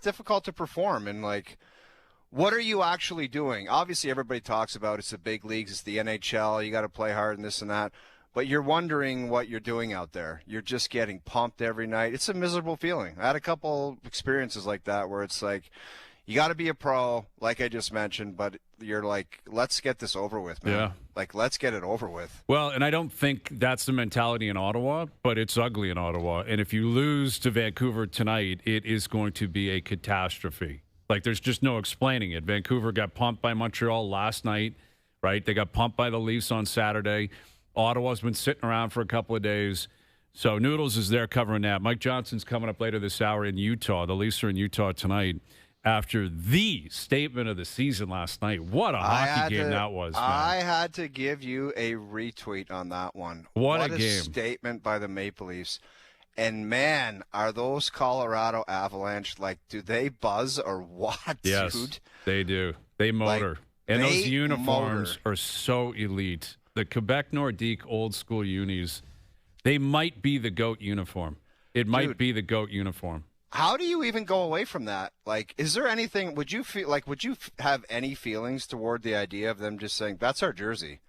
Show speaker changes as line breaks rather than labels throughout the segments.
difficult to perform. And, like, what are you actually doing? Obviously, everybody talks about it's the big leagues, it's the NHL, you got to play hard and this and that. But you're wondering what you're doing out there. You're just getting pumped every night. It's a miserable feeling. I had a couple experiences like that where it's like, you got to be a pro, like I just mentioned, but you're like, let's get this over with, man.
Yeah.
Like, let's get it over with.
Well, and I don't think that's the mentality in Ottawa, but it's ugly in Ottawa. And if you lose to Vancouver tonight, it is going to be a catastrophe. Like, there's just no explaining it. Vancouver got pumped by Montreal last night, right? They got pumped by the Leafs on Saturday. Ottawa's been sitting around for a couple of days. So Noodles is there covering that. Mike Johnson's coming up later this hour in Utah. The Leafs are in Utah tonight after the statement of the season last night. What a hockey game that was, man.
I had to give you a retweet on that one.
What a game.
Statement by the Maple Leafs. And, man, are those Colorado Avalanche, like, do they buzz or what,
yes,
dude?
They do. They motor.
Like,
and those uniforms are so elite. The Quebec Nordique old school unis, they might be the GOAT uniform. It might be the GOAT uniform.
How do you even go away from that? Like, is there anything, would you have any feelings toward the idea of them just saying, that's our jersey?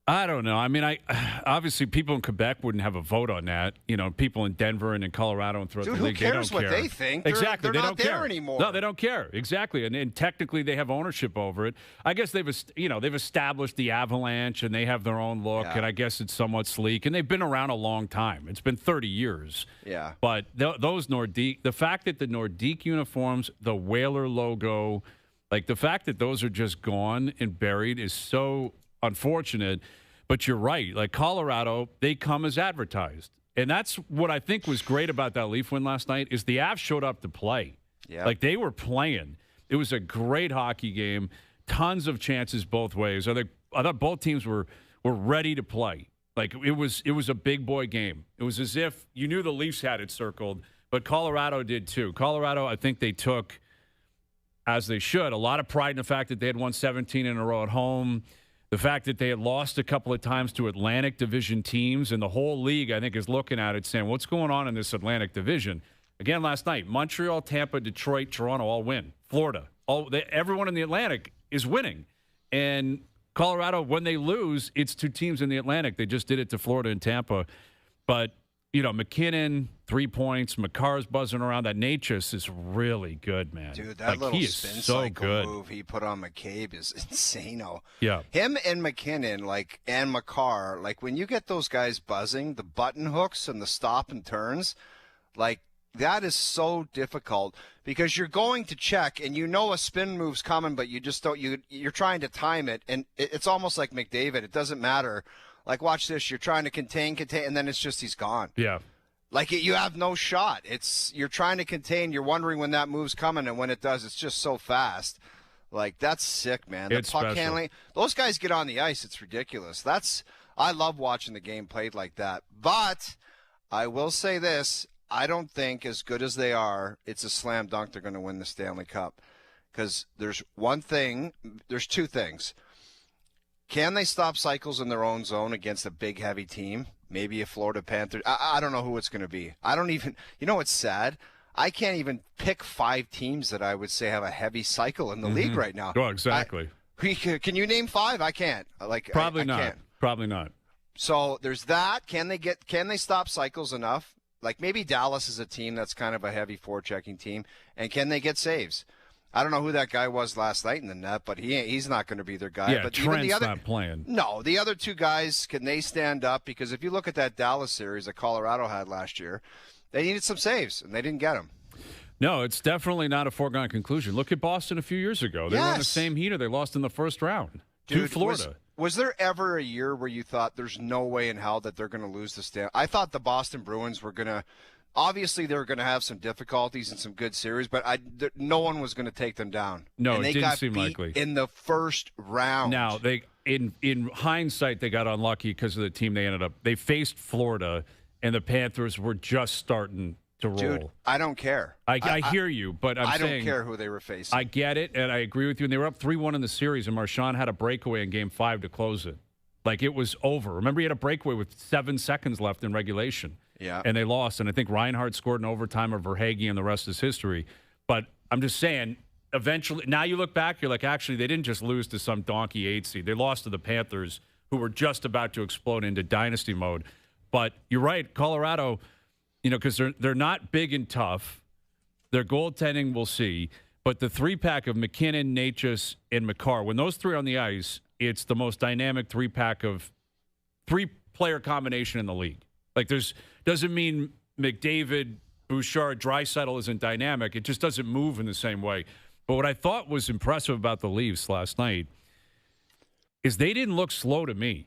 I don't know. I mean, obviously people in Quebec wouldn't have a vote on that. You know, people in Denver and in Colorado and throughout the league, they don't care.
Who cares what they think?
Exactly.
They're
they
not
don't
there
care
anymore.
No, they don't care. Exactly. And technically they have ownership over it. I guess they've established the Avalanche and they have their own look. Yeah. And I guess it's somewhat sleek. And they've been around a long time. It's been 30 years.
Yeah.
But those Nordique, the fact that the Nordique uniforms, the Whaler logo, like the fact that those are just gone and buried is so unfortunate. But you're right. Like Colorado, they come as advertised. And that's what I think was great about that Leaf win last night is the Avs showed up to play.
Yeah.
Like they were playing. It was a great hockey game. Tons of chances both ways. I thought both teams were ready to play. Like it was a big boy game. It was as if you knew the Leafs had it circled, but Colorado did too. Colorado, I think they took, as they should, a lot of pride in the fact that they had won 17 in a row at home. The fact that they had lost a couple of times to Atlantic Division teams, and the whole league, I think, is looking at it saying, what's going on in this Atlantic Division? Again, last night, Montreal, Tampa, Detroit, Toronto all win. Florida, everyone in the Atlantic is winning. And Colorado, when they lose, it's two teams in the Atlantic. They just did it to Florida and Tampa. But, you know, McKinnon, 3 points. McCarr's buzzing around. That Natchez is really good, man.
Dude, that little spin cycle move he put on McCabe is insane-o.
Yeah.
Him and McKinnon, like, and McCarr, like, when you get those guys buzzing, the button hooks and the stop and turns, like, that is so difficult because you're going to check and you know a spin move's coming, but you just don't, you're trying to time it. And it's almost like McDavid. It doesn't matter. Like, watch this. You're trying to contain, and then it's just he's gone.
Yeah.
Like, you have no shot. You're trying to contain. You're wondering when that move's coming, and when it does, it's just so fast. Like, that's sick, man. The puck handling. Those guys get on the ice. It's ridiculous. I love watching the game played like that. But I will say this. I don't think, as good as they are, it's a slam dunk they're going to win the Stanley Cup. Because there's two things. Can they stop cycles in their own zone against a big, heavy team? Maybe a Florida Panthers. I don't know who it's going to be. I don't even – you know what's sad? I can't even pick 5 teams that I would say have a heavy cycle in the league right now.
Oh, exactly.
Can you name 5? I can't.
Probably
I
not.
Can't.
Probably not.
So there's that. Can they stop cycles enough? Like maybe Dallas is a team that's kind of a heavy forechecking team. And can they get saves? I don't know who that guy was last night in the net, but he's not going to be their guy.
Yeah,
but
Trent's not playing.
No, the other 2 guys, can they stand up? Because if you look at that Dallas series that Colorado had last year, they needed some saves, and they didn't get them.
No, it's definitely not a foregone conclusion. Look at Boston a few years ago. They were in the same heater. They lost in the first round to Florida.
Was there ever a year where you thought there's no way in hell that they're going to lose the Stanley? I thought the Boston Bruins were going to – obviously, they were going to have some difficulties and some good series, but no one was going to take them down.
No,
and
it didn't seem likely.
In the first round.
Now, in hindsight, they got unlucky because of the team they ended up. They faced Florida, and the Panthers were just starting to roll.
Dude, I don't care.
I hear you, but I
don't care who they were facing.
I get it, and I agree with you. And they were up 3-1 in the series, and Marchand had a breakaway in Game 5 to close it. Like, it was over. Remember, he had a breakaway with 7 seconds left in regulation.
Yeah.
And they lost. And I think Reinhardt scored in overtime or Verhaeghe, and the rest is history. I'm just saying, eventually, now you look back, you're like, actually, they didn't just lose to some donkey 8 seed. They lost to the Panthers, who were just about to explode into dynasty mode. But you're right, Colorado, because they're not big and tough. Their goaltending, we'll see. But the 3-pack of McKinnon, Natchez, and Makar, when those three are on the ice, it's the most dynamic 3-pack of 3-player combination in the league. Like, doesn't mean McDavid, Bouchard, Draisaitl isn't dynamic. It just doesn't move in the same way. But what I thought was impressive about the Leafs last night is they didn't look slow to me.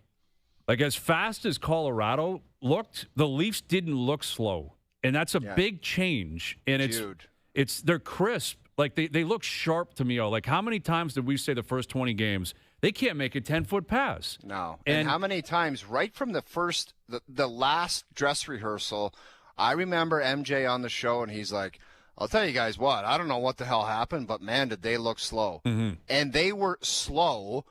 Like, as fast as Colorado looked, the Leafs didn't look slow. And that's a big change. And they're crisp. Like, they look sharp to me. Like, how many times did we say the first 20 games, they can't make a 10-foot pass?
No. And how many times, right from the last dress rehearsal, I remember MJ on the show, and he's like, I'll tell you guys what, I don't know what the hell happened, but, man, did they look slow. Mm-hmm. And they were slow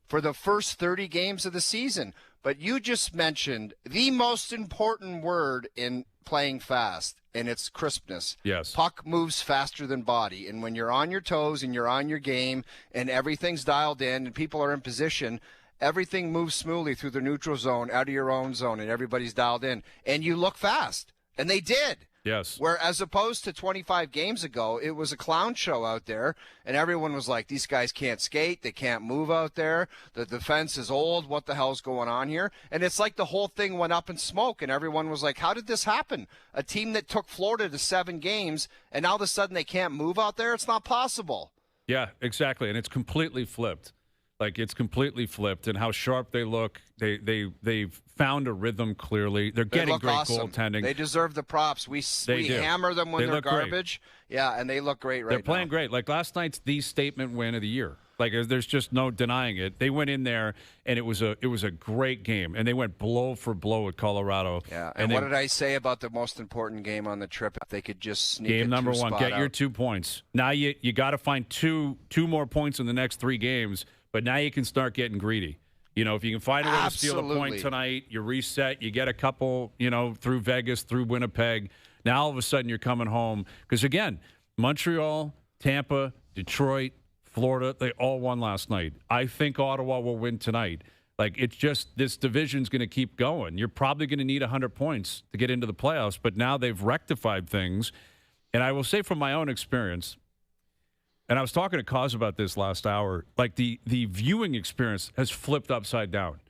for the first 30 games of the season. But you just mentioned the most important word in playing fast, and it's crispness.
Yes.
Puck moves faster than body. And when you're on your toes and you're on your game and everything's dialed in and people are in position, everything moves smoothly through the neutral zone, out of your own zone, and everybody's dialed in. And you look fast. And they did.
Yes.
Where as opposed to 25 games ago, it was a clown show out there, and everyone was like, these guys can't skate, they can't move out there, the defense is old, what the hell's going on here? And it's like the whole thing went up in smoke, and everyone was like, how did this happen? A team that took Florida to 7 games, and all of a sudden they can't move out there? It's not possible.
Yeah, exactly, and it's completely flipped. Like, it's completely flipped, and how sharp they look. They've found a rhythm clearly. They're getting great goaltending.
They deserve the props. We hammer them when they're garbage. Great. Yeah, and they look great right now.
They're playing great. Like, last night's the statement win of the year. Like, there's just no denying it. They went in there, and it was a great game, and they went blow for blow with Colorado.
Yeah, and what did I say about the most important game on the trip? If they could just sneak
game number 1, get
out.
your 2 points. Now you got to find two more points in the next 3 games. But now you can start getting greedy. If you can find a way to steal a point tonight, you reset, you get a couple, through Vegas, through Winnipeg. Now all of a sudden you're coming home. Because, again, Montreal, Tampa, Detroit, Florida, they all won last night. I think Ottawa will win tonight. Like, it's just this division's going to keep going. You're probably going to need 100 points to get into the playoffs. But now they've rectified things. And I will say from my own experience, and I was talking to Cause about this last hour, like the viewing experience has flipped upside down.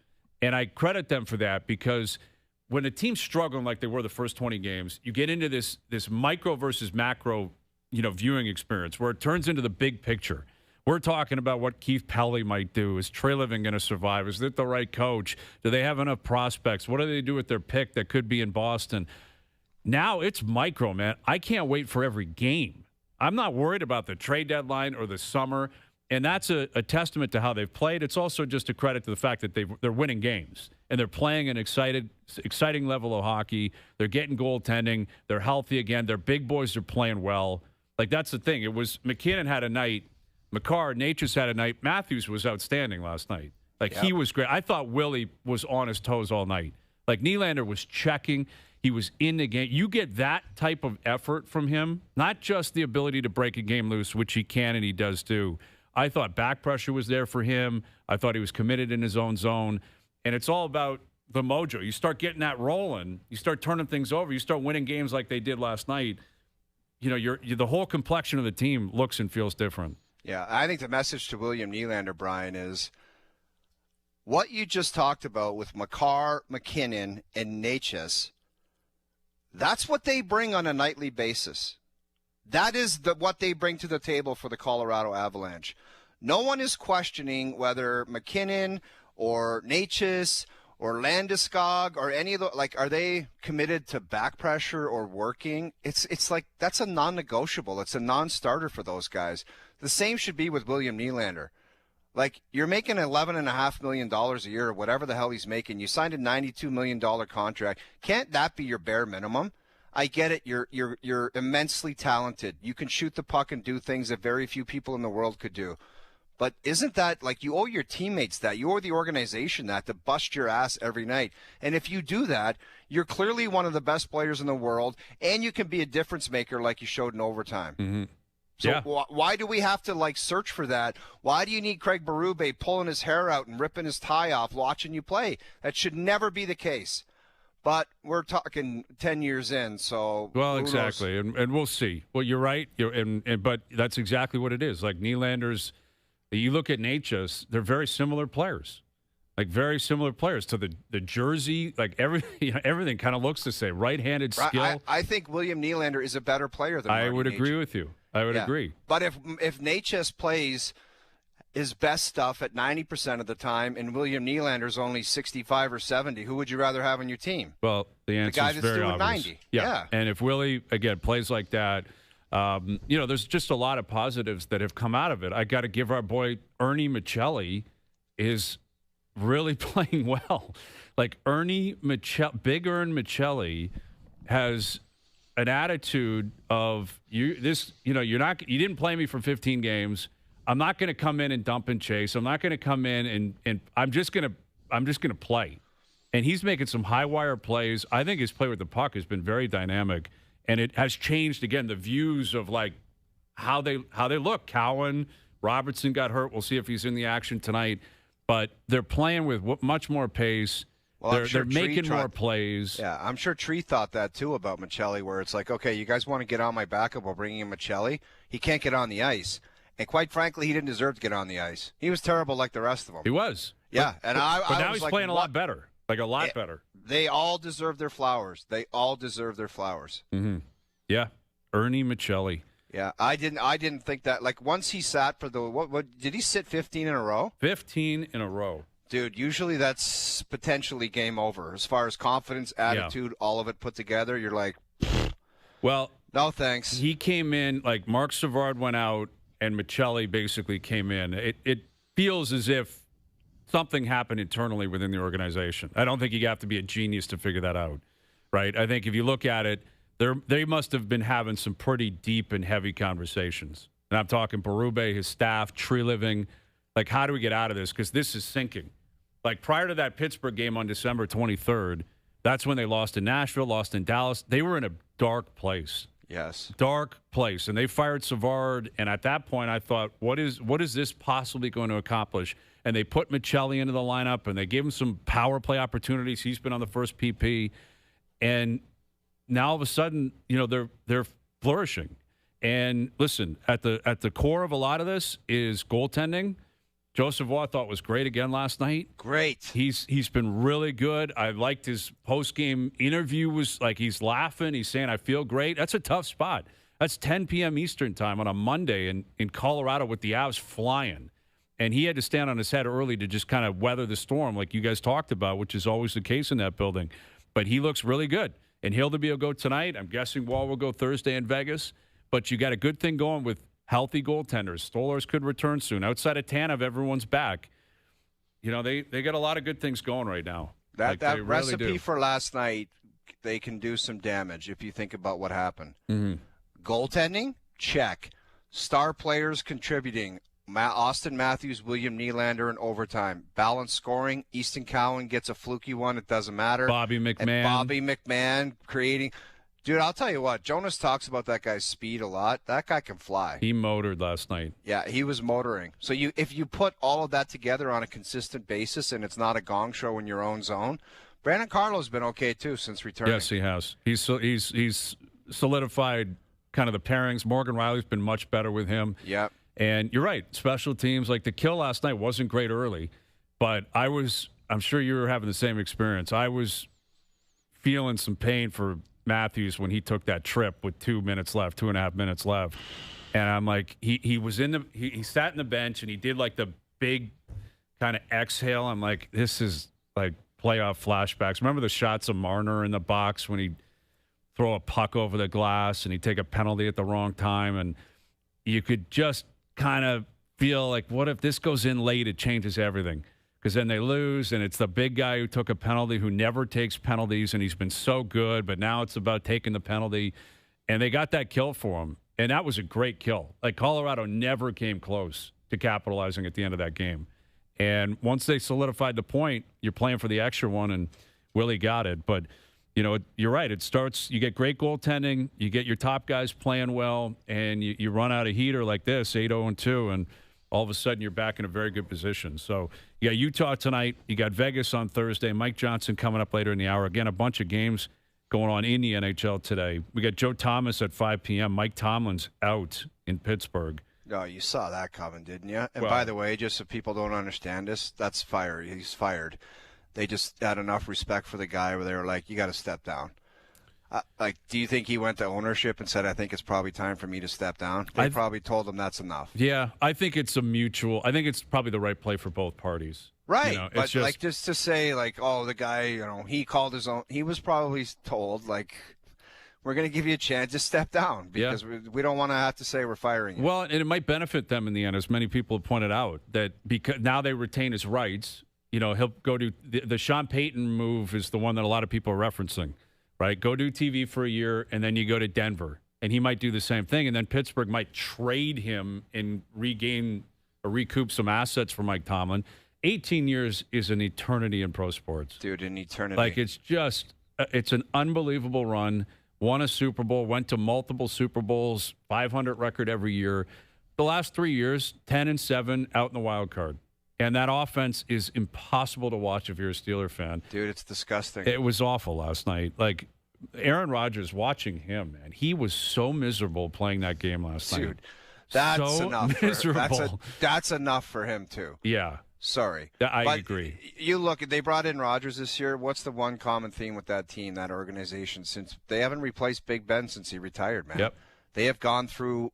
And I credit them for that because when a team's struggling like they were the first 20 games, you get into this micro versus macro, viewing experience where it turns into the big picture. We're talking about what Keith Pelley might do. Is Treliving going to survive? Is it the right coach? Do they have enough prospects? What do they do with their pick that could be in Boston? Now it's micro, man. I can't wait for every game. I'm not worried about the trade deadline or the summer, and that's a testament to how they've played. It's also just a credit to the fact that they're winning games, and they're playing an exciting level of hockey. They're getting goaltending. They're healthy again. Their big boys are playing well. Like, that's the thing. It was McKinnon had a night. Makar, Natchez had a night. Matthews was outstanding last night. Like, He was great. I thought Willie was on his toes all night. Like, Nylander was checking. He was in the game. You get that type of effort from him, not just the ability to break a game loose, which he can and he does do. I thought back pressure was there for him. I thought he was committed in his own zone. And it's all about the mojo. You start getting that rolling. You start turning things over. You start winning games like they did last night. The whole complexion of the team looks and feels different.
Yeah, I think the message to William Nylander, Brian, is what you just talked about with Makar, McKinnon, and Natchez. That's what they bring on a nightly basis. That is what they bring to the table for the Colorado Avalanche. No one is questioning whether McKinnon or Natchez or Landeskog or any of the, like, are they committed to back pressure or working? It's like that's a non-negotiable. It's a non-starter for those guys. The same should be with William Nylander. Like, you're making $11.5 million a year or whatever the hell he's making. You signed a $92 million contract. Can't that be your bare minimum? I get it. You're immensely talented. You can shoot the puck and do things that very few people in the world could do. But isn't that, like, you owe your teammates that? You owe the organization that, to bust your ass every night. And if you do that, you're clearly one of the best players in the world, and you can be a difference maker like you showed in overtime.
Mm-hmm.
So why do we have to like search for that? Why do you need Craig Berube pulling his hair out and ripping his tie off watching you play? That should never be the case. But we're talking 10 years in, so
well, exactly, and we'll see. Well, you're right, but that's exactly what it is. Like Nylander's, you look at Natchez, they're very similar players, like very similar players to the jersey. Like everything kind of looks the same. Right-handed skill.
I think William Nylander is a better player than Marty
I would agree with you. I would agree.
But if Natchez plays his best stuff at 90% of the time, and William Nylander's only 65 or 70. Who would you rather have on your team?
Well, the answer is very obvious.
The guy that's doing 90.
Yeah. And if Willie, again, plays like that, there's just a lot of positives that have come out of it. I got to give our boy Ernie Michelli is really playing well. Like Big Ern Michelli has an attitude of you didn't play me for 15 games. I'm not going to come in and dump and chase. I'm not going to come in and I'm just going to play. And he's making some high wire plays. I think his play with the puck has been very dynamic, and it has changed again the views of like how they look. Cowan, Robertson got hurt. We'll see if he's in the action tonight. But they're playing with much more pace. Well, they're making more plays.
Yeah, I'm sure Tree thought that too about Michelli, where it's like, okay, you guys want to get on my backup while bringing in Michelli? He can't get on the ice. And quite frankly, he didn't deserve to get on the ice. He was terrible like the rest of them.
He was.
Yeah.
But now he's playing a lot better. Like a lot better.
They all deserve their flowers. Mm-hmm.
Yeah. Ernie Michelli.
Yeah. I didn't think that. Like once he sat for the what did he sit 15 in a row?
15 in a row.
Dude, usually that's potentially game over. As far as confidence, attitude, all of it put together, you're like,
well,
no thanks.
He came in, like Mark Savard went out, and Michelli basically came in. It feels as if something happened internally within the organization. I don't think you have to be a genius to figure that out, right? I think if you look at it, they must have been having some pretty deep and heavy conversations. And I'm talking Berube, his staff, Tree Living. Like, how do we get out of this? Because this is sinking. Like, prior to that Pittsburgh game on December 23rd, that's when they lost in Nashville, lost in Dallas. They were in a dark place.
Yes.
Dark place. And they fired Savard. And at that point, I thought, what is this possibly going to accomplish? And they put Michelli into the lineup, and they gave him some power play opportunities. He's been on the first PP. And now all of a sudden, they're flourishing. And listen, at the core of a lot of this is goaltending. Joseph Waugh thought was great again last night.
Great.
He's been really good. I liked his post-game interview. Was like he's laughing. He's saying, I feel great. That's a tough spot. That's 10 p.m. Eastern time on a Monday in Colorado with the Avs flying. And he had to stand on his head early to just kind of weather the storm like you guys talked about, which is always the case in that building. But he looks really good. And Hildeby will go tonight. I'm guessing Wall will go Thursday in Vegas. But you got a good thing going with healthy goaltenders. Stolars could return soon. Outside of Tanev, everyone's back. They got a lot of good things going right now.
That recipe really for last night, they can do some damage if you think about what happened.
Mm-hmm.
Goaltending, check. Star players contributing. Austin Matthews, William Nylander in overtime. Balanced scoring. Easton Cowan gets a fluky one. It doesn't matter.
Bobby
McMahon creating. Dude, I'll tell you what. Jonas talks about that guy's speed a lot. That guy can fly.
He motored last night.
Yeah, he was motoring. So if you put all of that together on a consistent basis and it's not a gong show in your own zone, Brandon Carlo's been okay too since returning.
Yes, he has. He's solidified kind of the pairings. Morgan Riley's been much better with him.
Yeah.
And you're right. Special teams, like the kill last night wasn't great early, but I'm sure you were having the same experience. I was feeling some pain for Matthews when he took that trip with 2.5 minutes left. And I'm like, he sat in the bench and he did like the big kind of exhale. I'm like, this is like playoff flashbacks. Remember the shots of Marner in the box when he'd throw a puck over the glass and he'd take a penalty at the wrong time? And you could just kind of feel like, what if this goes in late? It changes everything. Because then they lose, and it's the big guy who took a penalty who never takes penalties, and he's been so good, but now it's about taking the penalty. And they got that kill for him, and that was a great kill. Like, Colorado never came close to capitalizing at the end of that game. And once they solidified the point, you're playing for the extra one, and Willie got it. But You're right. It starts, you get great goaltending, you get your top guys playing well, and you run out of heater like this, 8-0-2, and all of a sudden you're back in a very good position. So you got Utah tonight. You got Vegas on Thursday. Mike Johnson coming up later in the hour. Again, a bunch of games going on in the NHL today. We got Joe Thomas at 5 p.m. Mike Tomlin's out in Pittsburgh.
Oh, you saw that coming, didn't you? And by the way, just so people don't understand this, that's fired. He's fired. They just had enough respect for the guy where they were like, you got to step down. Do you think he went to ownership and said, I think it's probably time for me to step down? They probably told him that's enough.
Yeah, I think it's a mutual. I think it's probably the right play for both parties.
Right. But just to say, oh, the guy, he called his own. He was probably told, we're going to give you a chance to step down because we don't want to have to say we're firing you.
Well, and it might benefit them in the end, as many people have pointed out, that because now they retain his rights. He'll go to the Sean Payton move is the one that a lot of people are referencing, right? Go do TV for a year, and then you go to Denver, and he might do the same thing, and then Pittsburgh might trade him and regain or recoup some assets for Mike Tomlin. 18 years is an eternity in pro sports.
Dude, an eternity.
It's an unbelievable run. Won a Super Bowl, went to multiple Super Bowls, 500 record every year. The last 3 years, 10-7 out in the wild card. And that offense is impossible to watch if you're a Steeler fan.
Dude, it's disgusting.
It was awful last night. Aaron Rodgers, watching him, man, he was so miserable playing that game last night.
Dude, that's
so
enough.
Miserable.
That's enough for him, too.
Yeah.
Sorry.
I agree.
You look, they brought in Rodgers this year. What's the one common theme with that team, that organization? Since they haven't replaced Big Ben since he retired, man.
Yep.
They have gone through,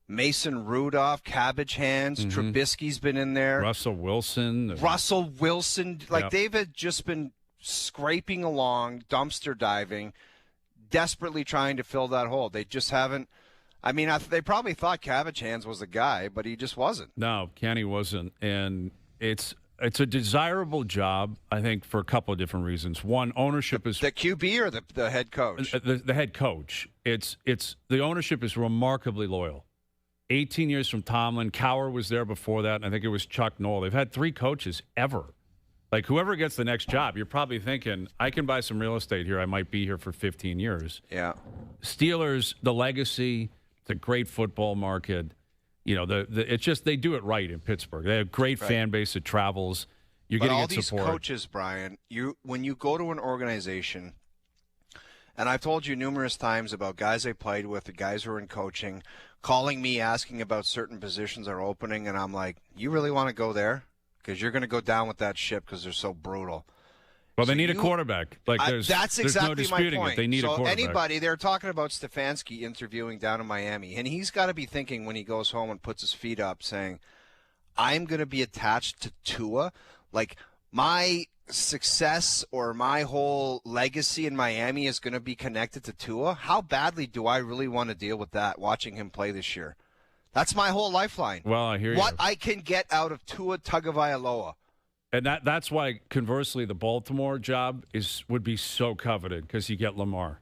Mason Rudolph, Cabbage Hands, Trubisky's been in there.
Russell Wilson.
They've just been scraping along, dumpster diving, desperately trying to fill that hole. They just haven't. I mean, they probably thought Cabbage Hands was the guy, but he just wasn't.
No, Kenny wasn't. And it's a desirable job, I think, for a couple of different reasons. One, ownership is
the QB or the head coach.
The head coach. It's the ownership is remarkably loyal. 18 years from Tomlin. Cowher was there before that, and I think it was Chuck Noll. They've had 3 coaches ever. Whoever gets the next job, you're probably thinking, I can buy some real estate here. I might be here for 15 years.
Yeah.
Steelers, the legacy, it's a great football market. It's just they do it right in Pittsburgh. They have a great fan base that travels. You're getting
all
support.
These coaches, Brian, when you go to an organization, and I've told you numerous times about guys I played with, the guys who are in coaching, calling me asking about certain positions are opening, and I'm like, you really want to go there? Because you're going to go down with that ship because they're so brutal.
Well, they need a quarterback.
That's exactly
no disputing
my point.
It. They need a quarterback.
They're talking about Stefanski interviewing down in Miami, and he's got to be thinking when he goes home and puts his feet up saying, I'm going to be attached to Tua. My success or my whole legacy in Miami is going to be connected to Tua. How badly do I really want to deal with that, watching him play this year? That's my whole lifeline.
Well, I hear
what I can get out of Tua Tagovailoa.
And that's why, conversely, the Baltimore job would be so coveted because you get Lamar.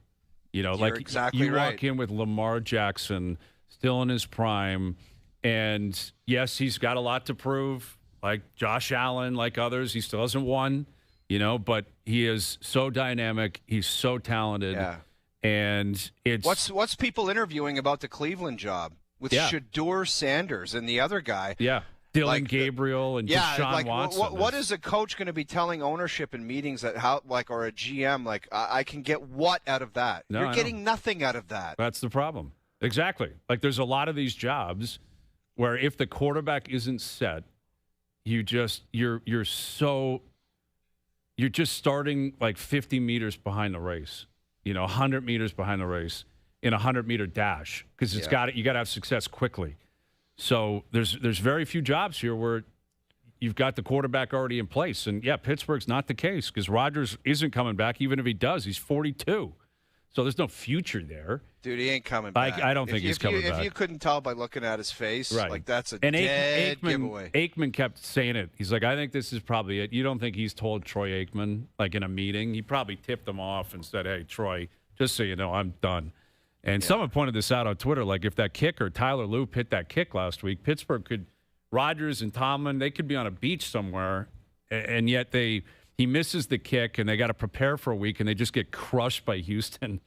You're exactly
you
right.
walk in with Lamar Jackson still in his prime, and yes, he's got a lot to prove. Like Josh Allen, like others, he still hasn't won. But he is so dynamic. He's so talented.
Yeah.
And it's
what's people interviewing about the Cleveland job with Shedeur Sanders and the other guy?
Yeah. Dylan Gabriel and Deshaun Watson.
What is a coach going to be telling ownership in meetings or a GM I can get what out of that?
No,
You're getting nothing out of that.
That's the problem. Exactly. There's a lot of these jobs where if the quarterback isn't set, you're just starting 50 meters behind the race. 100 meters behind the race in a 100-meter dash because you got to have success quickly. So there's very few jobs here where you've got the quarterback already in place. And, Pittsburgh's not the case because Rodgers isn't coming back. Even if he does, he's 42. So there's no future there.
Dude, he ain't coming back.
I don't think he's coming back.
If you couldn't tell by looking at his face,
right.
That's a
dead
giveaway.
Aikman kept saying it. He's like, I think this is probably it. You don't think he's told Troy Aikman, in a meeting? He probably tipped him off and said, hey, Troy, just so you know, I'm done. And someone pointed this out on Twitter, if that kicker, Tyler Loop, hit that kick last week, Pittsburgh Rodgers and Tomlin, they could be on a beach somewhere, and yet they he misses the kick, and they got to prepare for a week, and they just get crushed by Houston.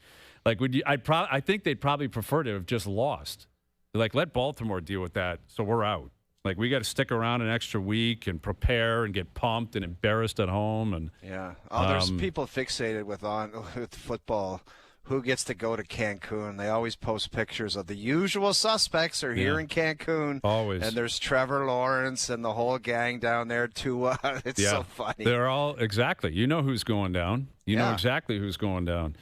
Like, I think they'd probably prefer to have just lost. Like, let Baltimore deal with that, so we're out. Like, we got to stick around an extra week and prepare and get pumped and embarrassed at home. And
yeah, there's people fixated with football. Who gets to go to Cancun? They always post pictures of the usual suspects are here in Cancun.
Always.
And there's Trevor Lawrence and the whole gang down there, too. It's so funny.
They're all, exactly. You know who's going down. You know exactly who's going down.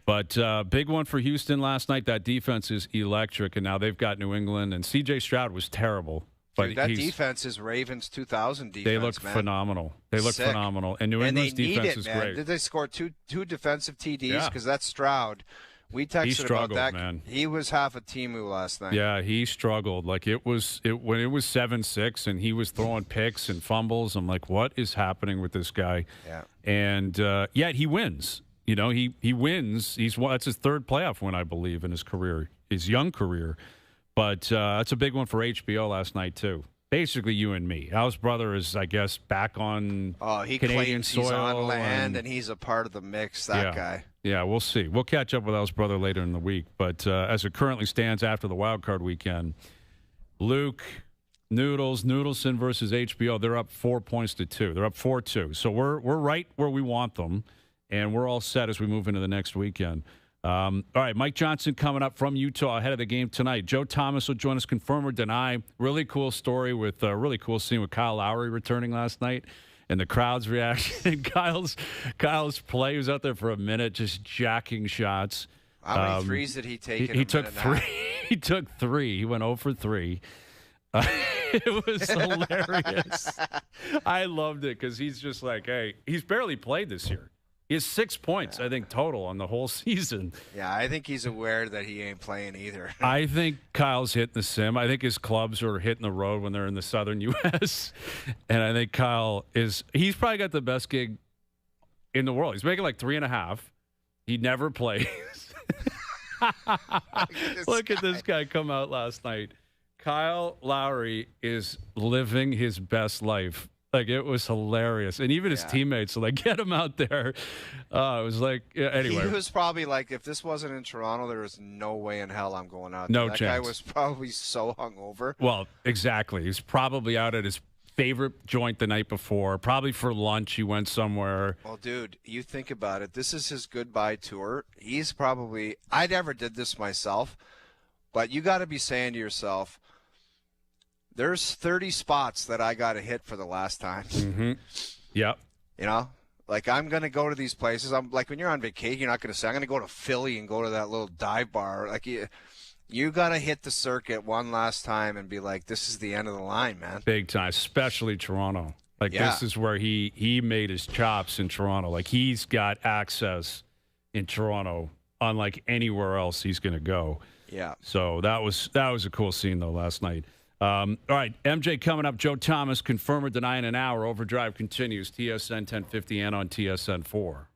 But big one for Houston last night. That defense is electric, and now they've got New England. And C.J. Stroud was terrible. But
dude, that defense is Ravens 2000 defense.
They look phenomenal. They look phenomenal. And New England's defense is great.
Did they score two defensive TDs? Because that's Stroud. We texted about that.
Man.
He was half a Timu last night.
Yeah, he struggled. Like when it was 7-6 and he was throwing picks and fumbles. I'm like, what is happening with this guy?
Yeah.
And yet he wins. You know, he wins. That's his third playoff win, I believe, in his career, his young career. But that's a big one for HBO last night, too. Basically, you and me. Al's brother is, I guess, back on Canadian soil.
He's on land, and he's a part of the mix, that guy.
Yeah, we'll see. We'll catch up with Al's brother later in the week. But as it currently stands after the wild card weekend, Luke, Noodleson versus HBO, they're up 4-2. They're up 4-2. So we're right where we want them, and we're all set as we move into the next weekend. All right, Mike Johnson coming up from Utah ahead of the game tonight. Joe Thomas will join us, confirm or deny. Really cool story with a really cool scene with Kyle Lowry returning last night and the crowd's reaction. Kyle's play. He was out there for a minute just jacking shots.
How many threes did he take?
He took three. He took three. He went 0 for 3. It was hilarious. I loved it because he's just like, hey, he's barely played this year. He has 6 points, I think, total on the whole season.
Yeah, I think he's aware that he ain't playing either.
I think Kyle's hitting the sim. I think his clubs are hitting the road when they're in the southern U.S. And I think he's probably got the best gig in the world. He's making like 3.5. He never plays. Look at this guy come out last night. Kyle Lowry is living his best life. Like, it was hilarious. And even his teammates, like, get him out there. It was like, anyway.
He was probably like, if this wasn't in Toronto, there was no way in hell I'm going out there.
No
that
chance.
Guy was probably so hungover.
Well, exactly. He's probably out at his favorite joint the night before. Probably for lunch he went somewhere.
Well, dude, you think about it. This is his goodbye tour. He's probably – I never did this myself, but you got to be saying to yourself, there's 30 spots that I got to hit for the last time.
Mm-hmm. Yep.
You know? Like, I'm going to go to these places. I'm like, when you're on vacation, you're not going to say, I'm going to go to Philly and go to that little dive bar. Like, you got to hit the circuit one last time and be like, this is the end of the line, man.
Big time, especially Toronto. Like, this is where he made his chops in Toronto. Like, he's got access in Toronto unlike anywhere else he's going to go.
Yeah.
So that was a cool scene, though, last night. All right, MJ coming up. Joe Thomas, confirm or deny in an hour. OverDrive continues. TSN 1050 and on TSN 4.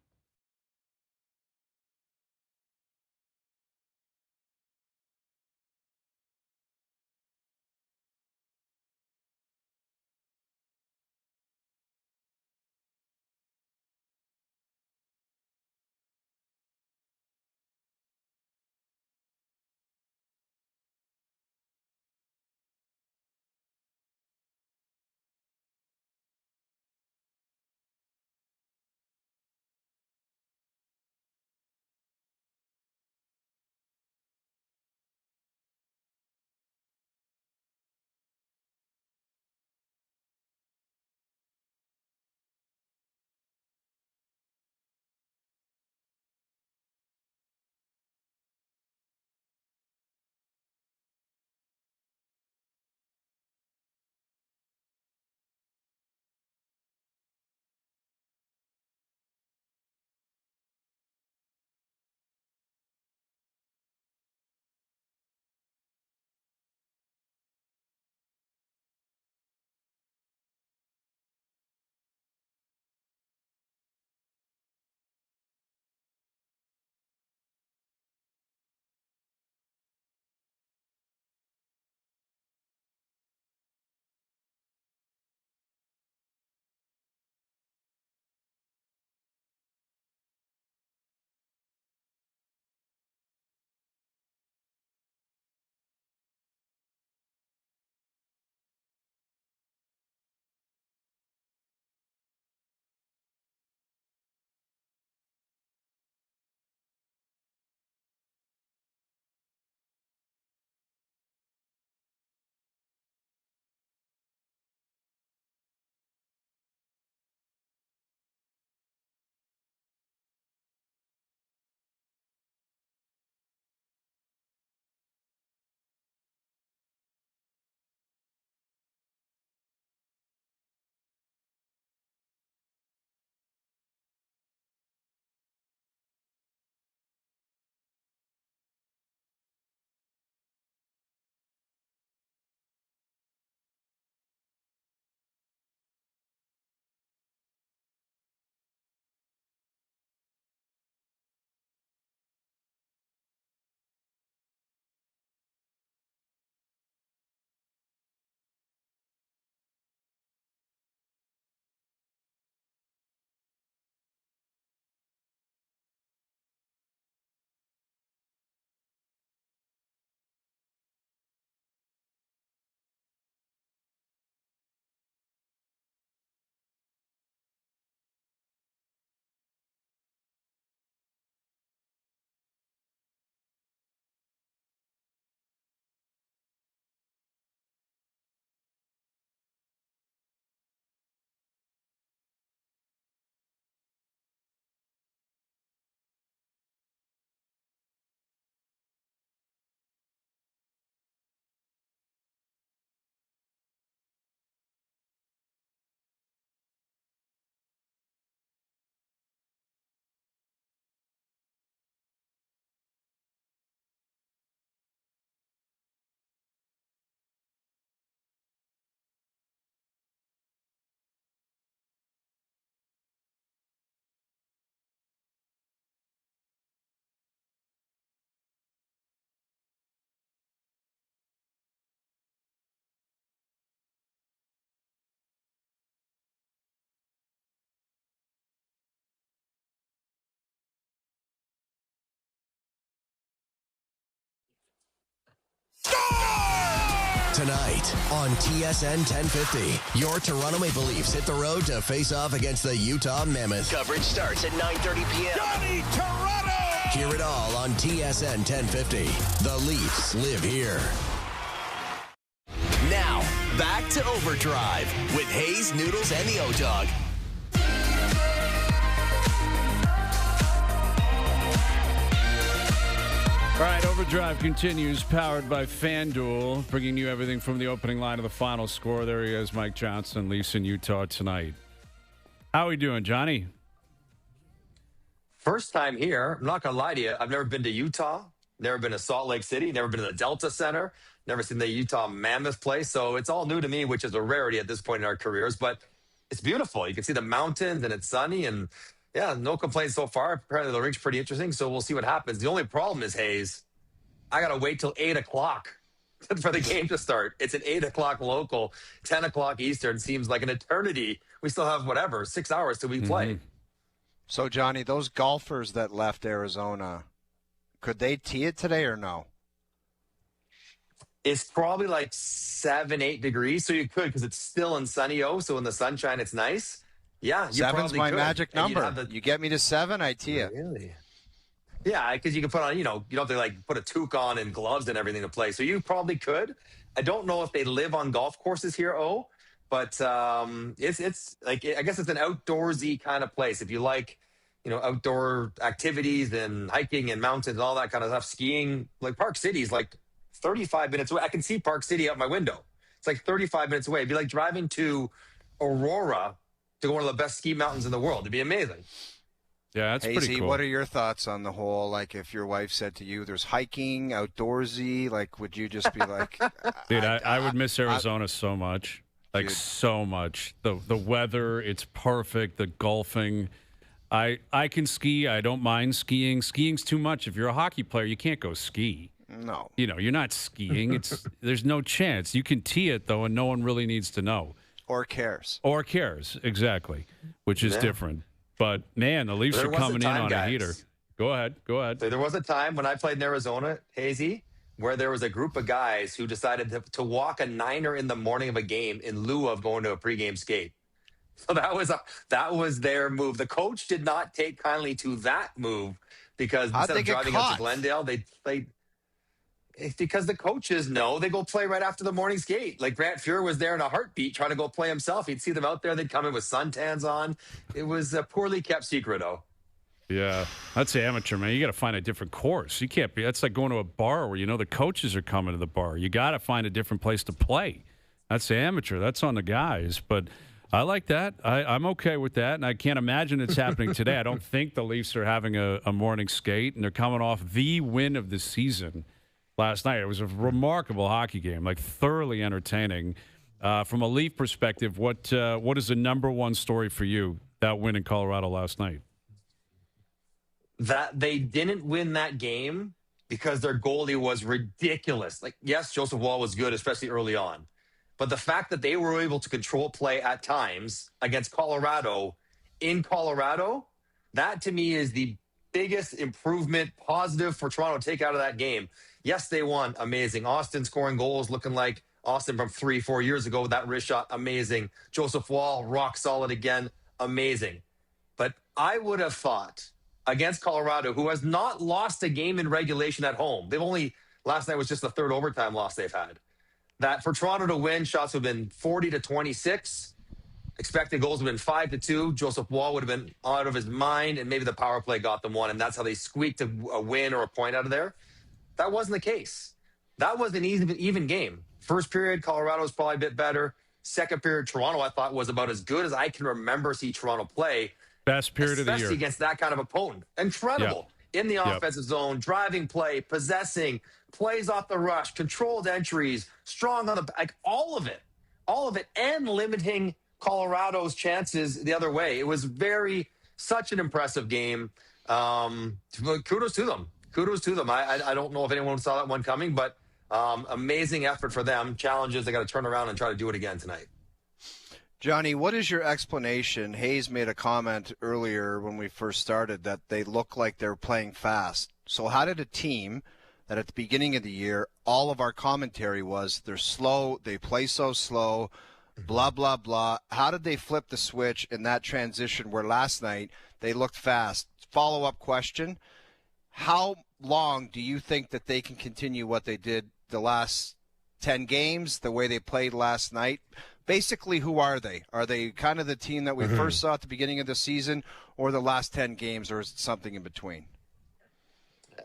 Tonight on TSN 1050, your Toronto Maple Leafs hit the road to face off against the Utah Mammoth. Coverage starts at 9:30 p.m.
Johnny Toronto!
Hear it all on TSN 1050. The Leafs live here. Now, back to OverDrive with Hayes, Noodles, and the O-Dog.
All right, OverDrive continues, powered by FanDuel, bringing you everything from the opening line to the final score. There he is, Mike Johnson, Leafs in Utah tonight. How are we doing, Johnny?
First time here. I'm not going to lie to you. I've never been to Utah, never been to Salt Lake City, never been to the Delta Center, never seen the Utah Mammoth place. So it's all new to me, which is a rarity at this point in our careers. But it's beautiful. You can see the mountains and it's sunny and yeah, no complaints so far. Apparently the rink's pretty interesting, so we'll see what happens. The only problem is, Hayes, I got to wait till 8 o'clock for the game to start. It's an 8 o'clock local, 10 o'clock Eastern. Seems like an eternity. We still have, 6 hours till we play.
So, Johnny, those golfers that left Arizona, could they tee it today or no?
It's probably like 7, 8 degrees, so you could because it's still in sunny so in the sunshine it's nice. Yeah, you
7's
probably
my
could.
magic number. You get me to 7, I tee it.
Really? Yeah, because you can put on, you don't have to put a toque on and gloves and everything to play. So you probably could. I don't know if they live on golf courses here, but it's like I guess it's an outdoorsy kind of place. If you like, outdoor activities and hiking and mountains and all that kind of stuff, skiing, like Park City is like 35 minutes away. I can see Park City out my window. It's like 35 minutes away. It'd be like driving to Aurora to go to one of the best ski mountains in the world. It'd be amazing.
Yeah, that's pretty cool.
What are your thoughts on the whole, like, if your wife said to you, there's hiking, outdoorsy, like, would you just be like...
Dude, I would miss Arizona so much. Like, so much. The weather, it's perfect. The golfing. I can ski. I don't mind skiing. Skiing's too much. If you're a hockey player, you can't go ski.
No.
You're not skiing. There's no chance. You can tee it, though, and no one really needs to know.
Or cares,
exactly, which is different. But, man, the Leafs are coming in on a heater. Go ahead.
So there was a time when I played in Arizona, Hazy, where there was a group of guys who decided to walk a niner in the morning of a game in lieu of going to a pregame skate. So that was their move. The coach did not take kindly to that move because instead of driving up to Glendale, they played. It's because the coaches know they go play right after the morning skate. Like Grant Fuhrer was there in a heartbeat trying to go play himself. He'd see them out there. They'd come in with suntans on. It was a poorly kept secret,
Yeah, that's amateur, man. You got to find a different course. You can't be. That's like going to a bar where the coaches are coming to the bar. You got to find a different place to play. That's amateur. That's on the guys. But I like that. I'm okay with that, and I can't imagine it's happening today. I don't think the Leafs are having a morning skate, and they're coming off the win of the season last night. It was a remarkable hockey game, like thoroughly entertaining. From a Leaf perspective, what is the number one story for you, that win in Colorado last night?
That they didn't win that game because their goalie was ridiculous. Like, yes, Joseph Woll was good, especially early on. But the fact that they were able to control play at times against Colorado, in Colorado, that to me is the biggest improvement, positive for Toronto to take out of that game. Yes, they won. Amazing. Austin scoring goals, looking like Austin from 3-4 years ago with that wrist shot. Amazing. Joseph Woll, rock solid again. Amazing. But I would have thought against Colorado, who has not lost a game in regulation at home. Last night was just the third overtime loss they've had. That for Toronto to win, shots would have been 40-26. Expected goals would have been 5-2. Joseph Woll would have been out of his mind, and maybe the power play got them one, and that's how they squeaked a win or a point out of there. That wasn't the case. That was an even game. First period, Colorado was probably a bit better. Second period, Toronto, I thought, was about as good as I can remember see Toronto play.
Best period of the year.
Especially against that kind of opponent. Incredible. Yep. In the offensive zone, driving play, possessing, plays off the rush, controlled entries, strong on all of it, and limiting Colorado's chances the other way. It was such an impressive game. Kudos to them. I don't know if anyone saw that one coming, but amazing effort for them. Challenges, they got to turn around and try to do it again tonight.
Johnny, what is your explanation? Hayes made a comment earlier when we first started that they look like they're playing fast. So how did a team that at the beginning of the year, all of our commentary was they're slow, they play so slow, blah, blah, blah. How did they flip the switch in that transition where last night they looked fast? Follow-up question, how long do you think that they can continue what they did the last 10 games, the way they played last night? Basically, who are they? Are they kind of the team that we first saw at the beginning of the season, or the last 10 games, or is it something in between?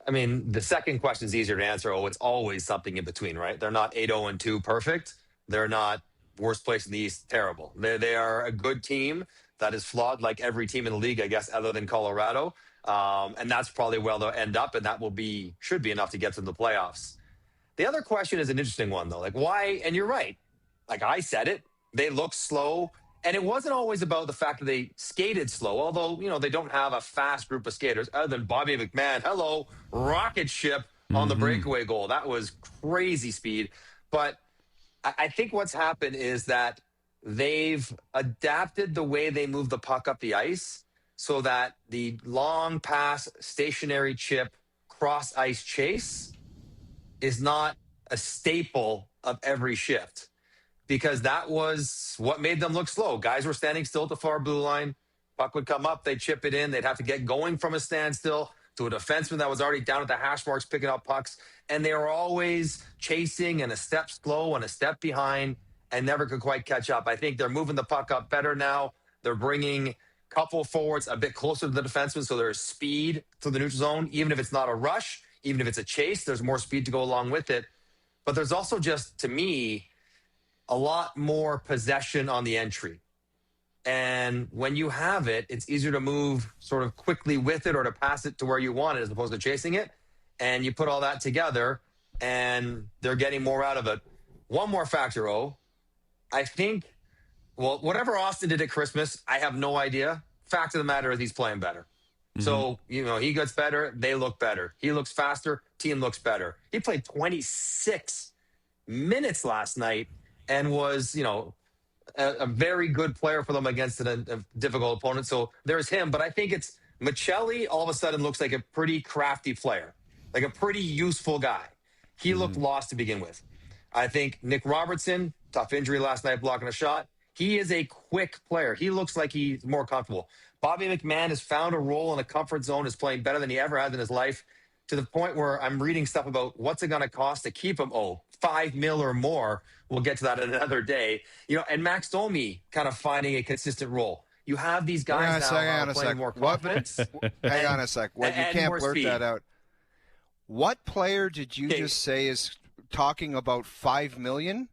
I mean, the second question is easier to answer. Oh, it's always something in between, right? They're not 8-0-2 perfect. They're not worst place in the East terrible. They are a good team that is flawed like every team in the league, I guess, other than Colorado. And that's probably where they'll end up, and that should be enough to get to the playoffs. The other question is an interesting one, though. Like, why? And you're right. Like I said it, they look slow. And it wasn't always about the fact that they skated slow, although, they don't have a fast group of skaters other than Bobby McMahon. Hello, rocket ship on the breakaway goal. That was crazy speed. But I think what's happened is that they've adapted the way they move the puck up the ice so that the long pass, stationary chip, cross ice chase is not a staple of every shift, because that was what made them look slow. Guys were standing still at the far blue line. Puck would come up, they'd chip it in. They'd have to get going from a standstill to a defenseman that was already down at the hash marks picking up pucks. And they were always chasing and a step slow and a step behind and never could quite catch up. I think they're moving the puck up better now. They're bringing a couple forwards a bit closer to the defenseman, so there's speed to the neutral zone. Even if it's not a rush, even if it's a chase, there's more speed to go along with it. But there's also just, to me, a lot more possession on the entry. And when you have it, it's easier to move sort of quickly with it or to pass it to where you want it as opposed to chasing it. And you put all that together, and they're getting more out of it. One more factor, I think, whatever Austin did at Christmas, I have no idea. Fact of the matter is he's playing better. So, he gets better, they look better. He looks faster, team looks better. He played 26 minutes last night and was, a very good player for them against a difficult opponent. So there's him. But I think it's Michelli all of a sudden looks like a pretty crafty player, like a pretty useful guy. He looked lost to begin with. I think Nick Robertson, tough injury last night, blocking a shot. He is a quick player. He looks like he's more comfortable. Bobby McMahon has found a role in a comfort zone, is playing better than he ever has in his life, to the point where I'm reading stuff about what's it going to cost to keep him. $5 million or more. We'll get to that another day. And Max Domi kind of finding a consistent role. You have these guys now playing more confidence.
Hang on a sec. You can't blurt that out. What player did you just say is talking about $5 million?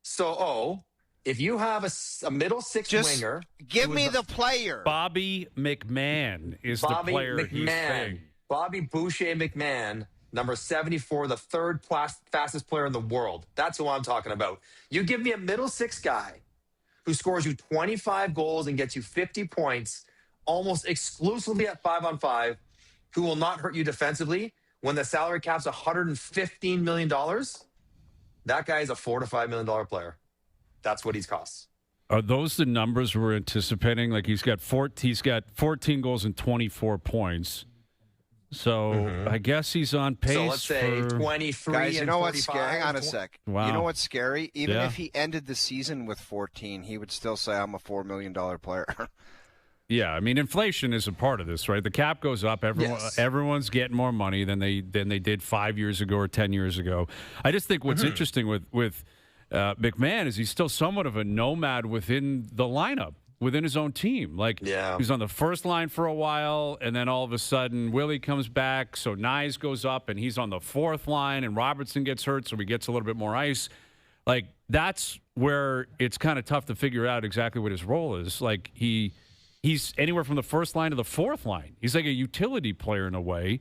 So, if you have a middle six winger,
give me the player.
Bobby McMahon is the player he's saying.
Bobby Boucher McMahon, number 74, the third fastest player in the world. That's who I'm talking about. You give me a middle six guy who scores you 25 goals and gets you 50 points almost exclusively at 5-on-5, who will not hurt you defensively when the salary cap's $115 million. That guy is a $4 to $5 million player. That's what he's costs.
Are those the numbers we're anticipating? Like he's got 14 goals and 24 points. So I guess he's on pace. So
let's say 23.
Guys, you
and
know
45.
what's scary? Hang on a sec.
Wow.
You know what's scary? Even if he ended the season with 14, he would still say, "I'm a $4 million player."
Yeah, I mean, inflation is a part of this, right? The cap goes up. Everyone's getting more money than they did 5 years ago or 10 years ago. I just think what's interesting with McMahon is he's still somewhat of a nomad within the lineup, within his own team. Like, he was on the first line for a while, and then all of a sudden Willie comes back, so Nyes goes up, and he's on the fourth line, and Robertson gets hurt, so he gets a little bit more ice. Like, that's where it's kind of tough to figure out exactly what his role is. Like, he's anywhere from the first line to the fourth line. He's like a utility player in a way.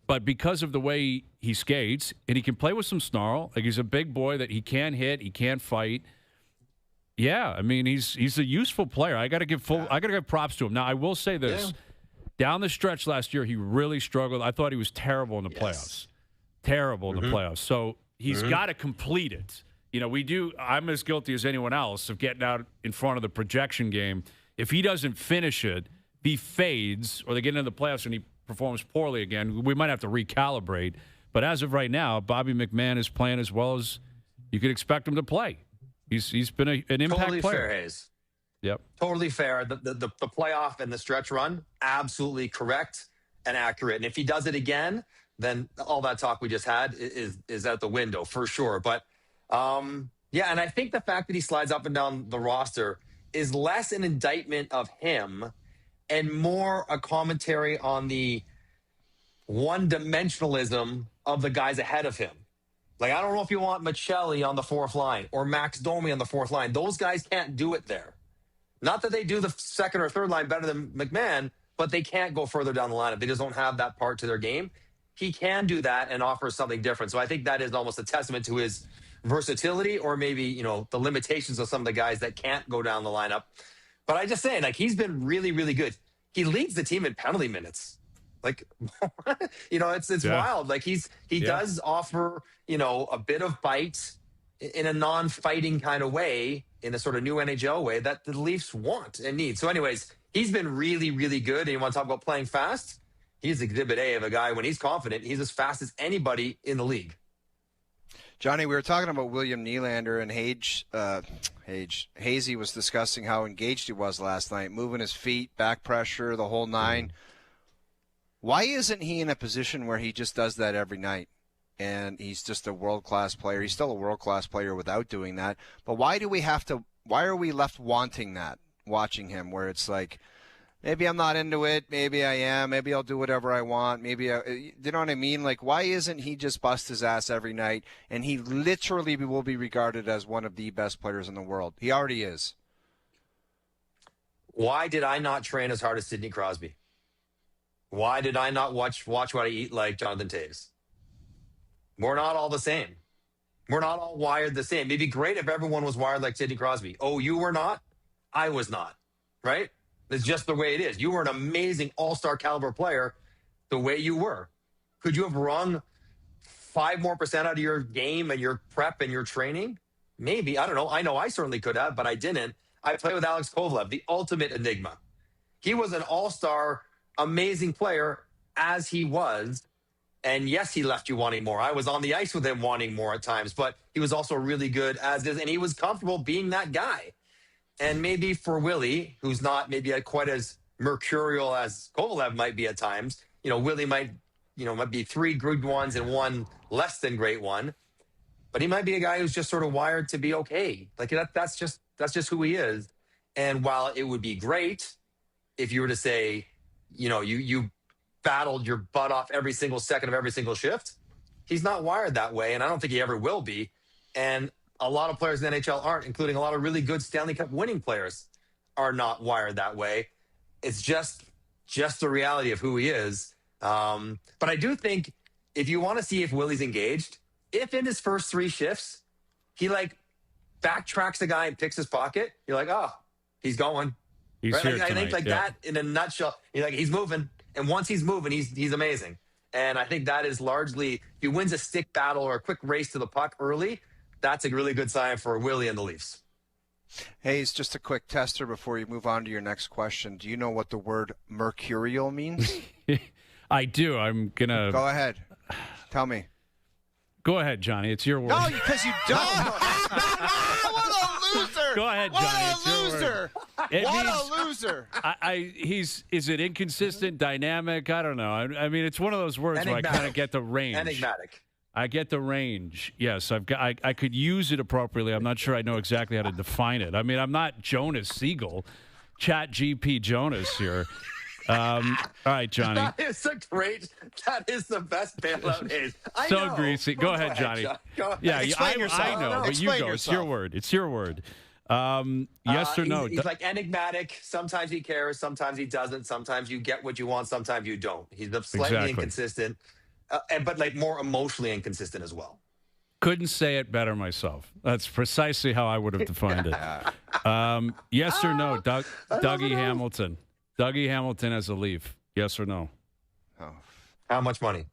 But because of the way he skates, and he can play with some snarl, like he's a big boy that he can hit, he can fight. Yeah, I mean he's a useful player. I got to give props to him. Now I will say this: down the stretch last year, he really struggled. I thought he was terrible in the playoffs. Terrible in the playoffs. So he's got to complete it. I'm as guilty as anyone else of getting out in front of the projection game. If he doesn't finish it, he fades, or they get into the playoffs and he performs poorly again, we might have to recalibrate. But as of right now, Bobby McMahon is playing as well as you could expect him to play. He's been an impact
totally
player.
Fair, Hayes.
Yep.
Totally fair. The playoff and the stretch run, absolutely correct and accurate. And if he does it again, then all that talk we just had is out the window for sure. But yeah, and I think the fact that he slides up and down the roster is less an indictment of him and more a commentary on the one-dimensionalism of the guys ahead of him. Like, I don't know if you want Michelli on the fourth line or Max Domi on the fourth line. Those guys can't do it there. Not that they do the second or third line better than McMahon, but they can't go further down the lineup. They just don't have that part to their game. He can do that and offer something different. So I think that is almost a testament to his versatility, or maybe, the limitations of some of the guys that can't go down the lineup. But I just saying, like, he's been really, really good. He leads the team in penalty minutes. Like, it's wild. Like, he does offer, a bit of bite in a non-fighting kind of way, in a sort of new NHL way that the Leafs want and need. So anyways, he's been really, really good. And you want to talk about playing fast? He's exhibit A of a guy. When he's confident, he's as fast as anybody in the league.
Johnny, we were talking about William Nylander, and Hazy was discussing how engaged he was last night, moving his feet, back pressure, the whole nine. Why isn't he in a position where he just does that every night? And he's just a world-class player. He's still a world-class player without doing that. But why are we left wanting that, watching him, where it's like, maybe I'm not into it, maybe I am, maybe I'll do whatever I want, do you know what I mean? Like, why isn't he just bust his ass every night, and he literally will be regarded as one of the best players in the world? He already is.
Why did I not train as hard as Sidney Crosby? Why did I not watch what I eat like Jonathan Toews? We're not all the same. We're not all wired the same. It'd be great if everyone was wired like Sidney Crosby. Oh, you were not? I was not, right? It's just the way it is. You were an amazing all-star caliber player the way you were. Could you have run 5% more out of your game and your prep and your training? Maybe. I don't know. I know I certainly could have, but I didn't. I played with Alex Kovalev, the ultimate enigma. He was an all-star, amazing player as he was. And yes, he left you wanting more. I was on the ice with him wanting more at times, but he was also really good as is, and he was comfortable being that guy. And maybe for Willie, who's not maybe quite as mercurial as Kovalev might be at times, Willie might be 3 good ones and 1 less than great one, but he might be a guy who's just sort of wired to be okay. Like that's just who he is. And while it would be great if you were to say, you battled your butt off every single second of every single shift, he's not wired that way, and I don't think he ever will be. And a lot of players in the NHL aren't, including a lot of really good Stanley Cup winning players are not wired that way. It's just the reality of who he is. But I do think if you want to see if Willie's engaged, if in his first 3 shifts, he backtracks a guy and picks his pocket, you're like, oh, he's going.
He's
right?
here
I think
tonight,
that in a nutshell, he's moving. And once he's moving, he's amazing. And I think that is largely, if he wins a stick battle or a quick race to the puck early, that's a really good sign for Willie and the Leafs.
Hey, it's just a quick tester before you move on to your next question. Do you know what the word mercurial means?
I do. I'm going to...
Go ahead. Tell me.
Go ahead, Johnny. It's your word.
No, because you don't. What a loser.
Go ahead, Johnny.
What a loser. What a loser.
Is it inconsistent, dynamic? I don't know. I mean, it's one of those words
Enigmatic.
where I kind of get the range.
Enigmatic.
I get the range. Yes, I could use it appropriately. I'm not sure I know exactly how to define it. I mean, I'm not Jonas Siegel, Chat GP Jonas here. All right, Johnny.
That is the best bailout Hayes.
So greasy. Go ahead, Johnny.
Go ahead.
Yeah,
Explain yourself.
I know, but you
Explain
go.
yourself.
It's your word. It's your word. Yes or no?
He's like enigmatic. Sometimes he cares. Sometimes he doesn't. Sometimes you get what you want. Sometimes you don't. He's slightly inconsistent, but more emotionally inconsistent as well.
Couldn't say it better myself. That's precisely how I would have defined it. Yes or no, Dougie Hamilton? Dougie Hamilton as a Leaf, yes or no?
Oh.
How much money?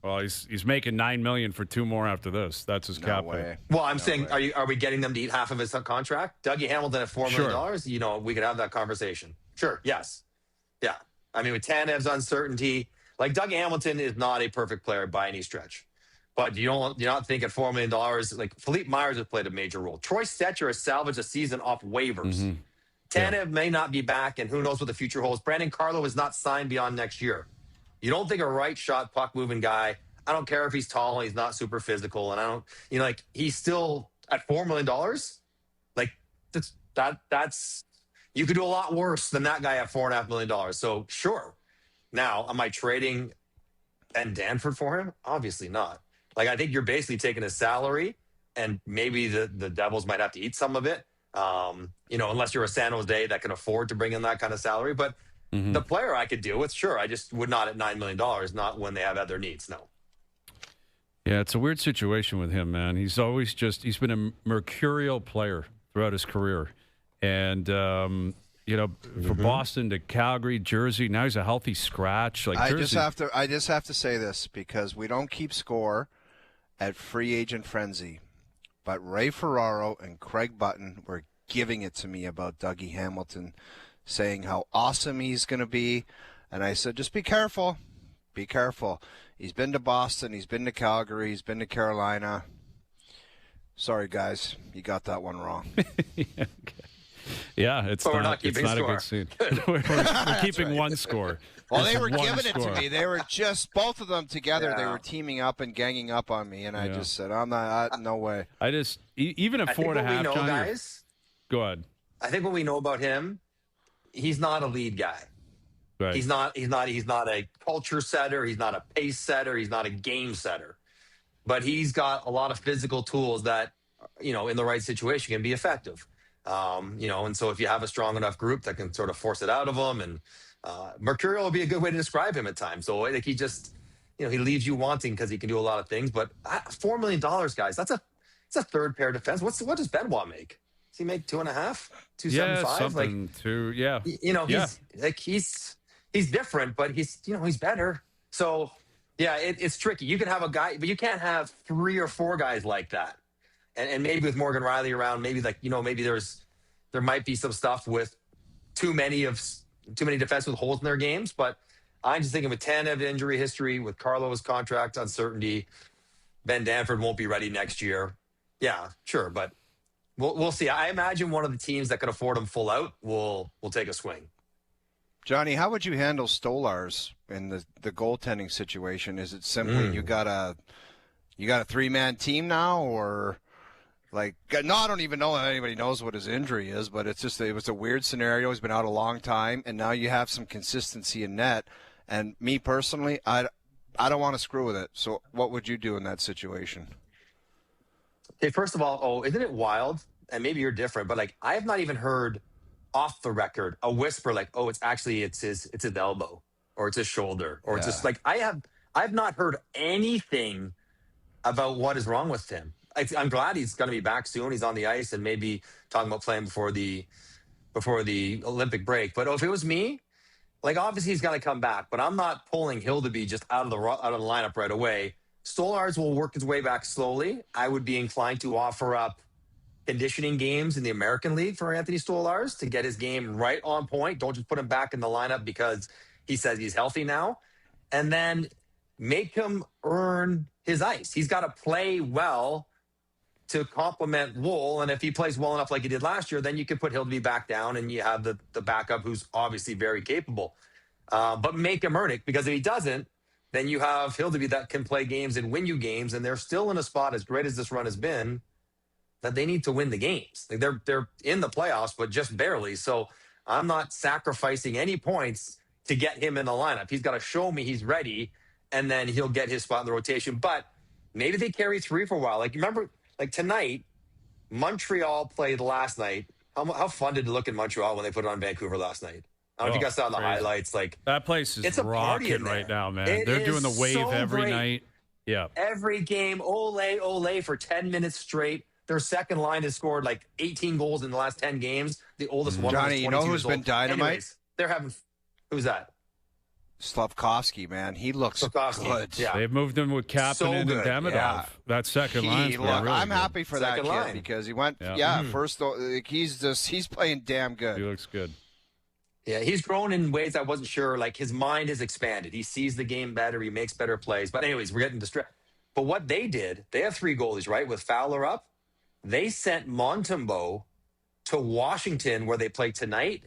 Well, he's making $9 million for 2 more after this. That's his cap hit.
Well, I'm saying, are we getting them to eat half of his contract? Dougie Hamilton at $4 million? We could have that conversation. Sure. Yes. Yeah. I mean, with Tanev's uncertainty, Like Doug Hamilton is not a perfect player by any stretch. But you not think at $4 million, like Philippe Myers has played a major role. Troy Stetcher has salvaged a season off waivers.
Mm-hmm.
Tanev may not be back, and who knows what the future holds. Brandon Carlo is not signed beyond next year. You don't think a right shot, puck moving guy, I don't care if he's tall and he's not super physical, and I don't, like he's still at $4 million. Like that's you could do a lot worse than that guy at $4.5 million. So sure. Now, am I trading Ben Danford for him? Obviously not. Like, I think you're basically taking his salary, and maybe the Devils might have to eat some of it, unless you're a San Jose that can afford to bring in that kind of salary. But the player I could deal with, sure. I just would not at $9 million, not when they have other needs, no.
Yeah, it's a weird situation with him, man. He's been a mercurial player throughout his career. And, for Boston to Calgary, Jersey, now he's a healthy scratch. Like
I just have to say this because we don't keep score at Free Agent Frenzy, but Ray Ferraro and Craig Button were giving it to me about Dougie Hamilton, saying how awesome he's going to be. And I said, just be careful. Be careful. He's been to Boston. He's been to Calgary. He's been to Carolina. Sorry, guys. You got that one wrong.
Yeah, it's not a good scene. We're keeping one score.
Well, they were giving it to me. They were just, both of them together, they were teaming up and ganging up on me, and I just said, I'm not, no way.
Even at 4.5, John,
guys,
go ahead.
I think what we know about him, he's not a lead guy. Right. He's not a culture setter. He's not a pace setter. He's not a game setter. But he's got a lot of physical tools that, in the right situation can be effective. And so if you have a strong enough group that can sort of force it out of him, and mercurial would be a good way to describe him at times. So like he just, he leaves you wanting because he can do a lot of things. But $4 million, guys, it's a third pair defense. What does Benoit make? Does he make 2.5, 2.75?
Yeah, something
He's different, but he's better. So yeah, it's tricky. You can have a guy, but you can't have 3 or 4 guys like that. And maybe with Morgan Riley around, maybe maybe there might be some stuff with too many defense with holes in their games. But I'm just thinking with Tanev injury history, with Carlo's contract uncertainty, Ben Danford won't be ready next year. Yeah, sure, but we'll see. I imagine one of the teams that can afford him full out will take a swing.
Johnny, how would you handle Stolarz in the goaltending situation? Is it simply you got a 3-man team now, or? I don't even know if anybody knows what his injury is, but it was a weird scenario. He's been out a long time, and now you have some consistency in net. And me personally, I don't want to screw with it. So what would you do in that situation?
Okay, first of all, isn't it wild? And maybe you're different, but I have not even heard off the record a whisper it's his elbow, or it's his shoulder, or it's just I've not heard anything about what is wrong with him. I'm glad he's going to be back soon. He's on the ice and maybe talking about playing before the Olympic break. But if it was me, obviously he's going to come back. But I'm not pulling Hildeby just out of the lineup right away. Stolarz will work his way back slowly. I would be inclined to offer up conditioning games in the American League for Anthony Stolarz to get his game right on point. Don't just put him back in the lineup because he says he's healthy now. And then make him earn his ice. He's got to play well to complement Wool, and if he plays well enough like he did last year, then you can put Hildeby back down, and you have the backup who's obviously very capable. But make him earn it, because if he doesn't, then you have Hildeby that can play games and win you games, and they're still in a spot, as great as this run has been, that they need to win the games. They're in the playoffs, but just barely. So I'm not sacrificing any points to get him in the lineup. He's got to show me he's ready, and then he'll get his spot in the rotation. But maybe they carry 3 for a while. Remember, tonight, Montreal played last night. How fun did it look in Montreal when they put it on Vancouver last night? I don't know if you guys saw the highlights.
That place is rocking right now, man. They're doing the wave so every night. Yeah.
Every game, ole for 10 minutes straight. Their second line has scored 18 goals in the last 10 games. The oldest one.
Johnny, you know who's been dynamite?
Anyways, they're having. Who's that?
Slavkovsky, man. He looks good.
Yeah. They've moved him with Kapanen and Demidov. Yeah. That second line.
I'm happy for that kid because he went, first, he's playing damn good.
He looks good.
Yeah, he's grown in ways I wasn't sure. Like his mind has expanded. He sees the game better. He makes better plays. But anyways, we're getting distracted. But what they did, they have 3 goalies, right? With Fowler up, they sent Montembeault to Washington, where they play tonight,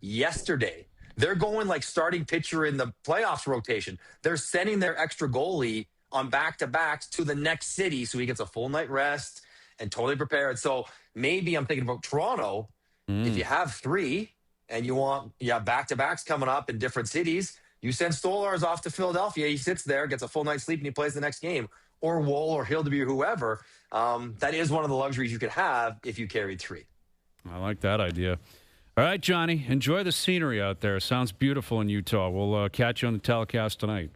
yesterday. They're going like starting pitcher in the playoffs rotation. They're sending their extra goalie on back-to-backs to the next city so he gets a full night rest and totally prepared. So maybe I'm thinking about Toronto. If you have 3 and you have back-to-backs coming up in different cities, you send Stolars off to Philadelphia. He sits there, gets a full night's sleep, and he plays the next game. Or Woll or Hildeby or whoever. That is one of the luxuries you could have if you carried 3.
I like that idea. All right, Johnny, enjoy the scenery out there. Sounds beautiful in Utah. We'll catch you on the telecast tonight.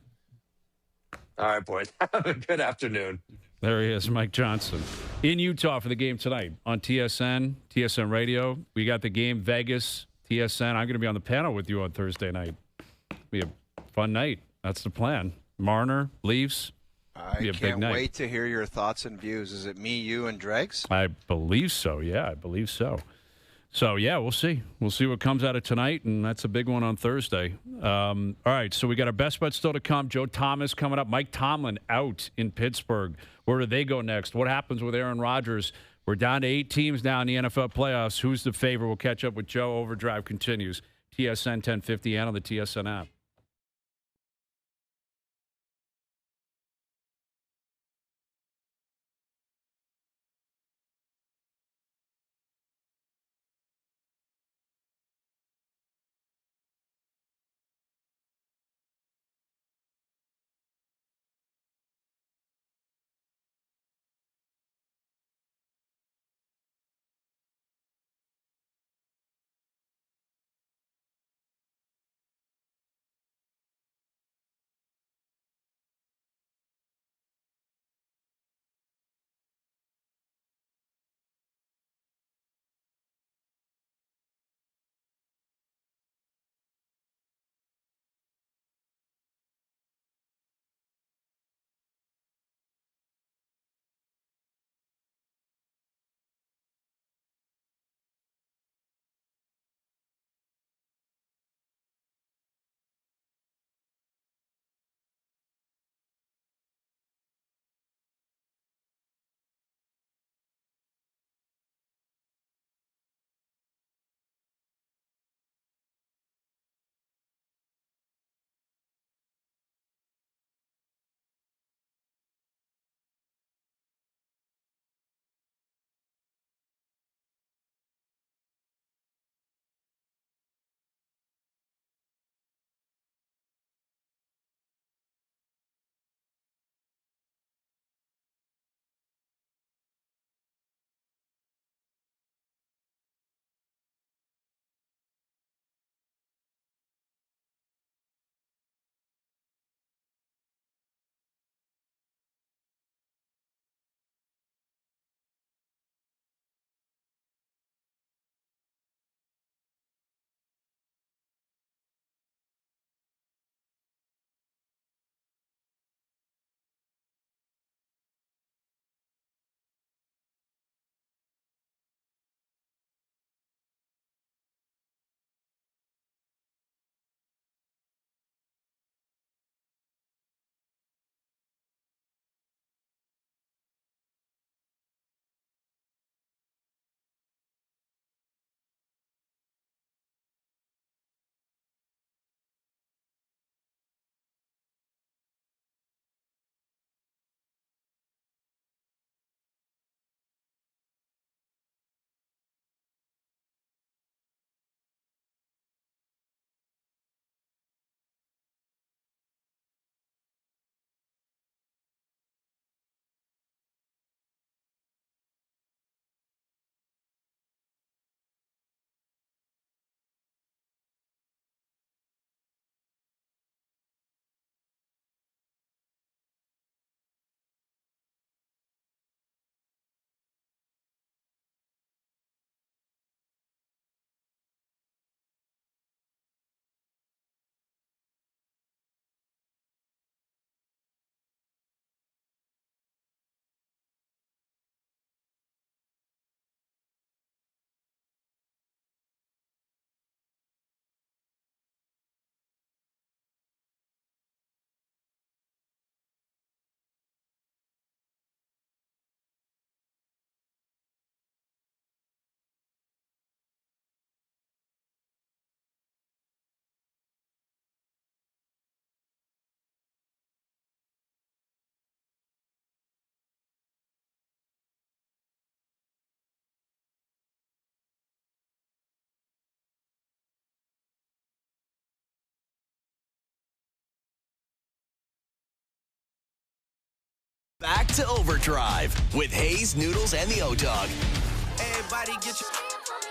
All right, boys. Have a good afternoon.
There he is, Mike Johnson, in Utah for the game tonight on TSN, TSN Radio. We got the game, Vegas, TSN. I'm going to be on the panel with you on Thursday night. Be a fun night. That's the plan. Marner, Leafs.
I can't wait to hear your thoughts and views. Is it me, you, and Dregs?
I believe so. Yeah, I believe so. So, yeah, we'll see. We'll see what comes out of tonight, and that's a big one on Thursday. All right, so we got our best bet still to come. Joe Thomas coming up. Mike Tomlin out in Pittsburgh. Where do they go next? What happens with Aaron Rodgers? We're down to 8 teams now in the NFL playoffs. Who's the favorite? We'll catch up with Joe. OverDrive continues. TSN 1050 and on the TSN app.
Back to Overdrive with Hayes, Noodles, and the O-Dog.
Everybody get your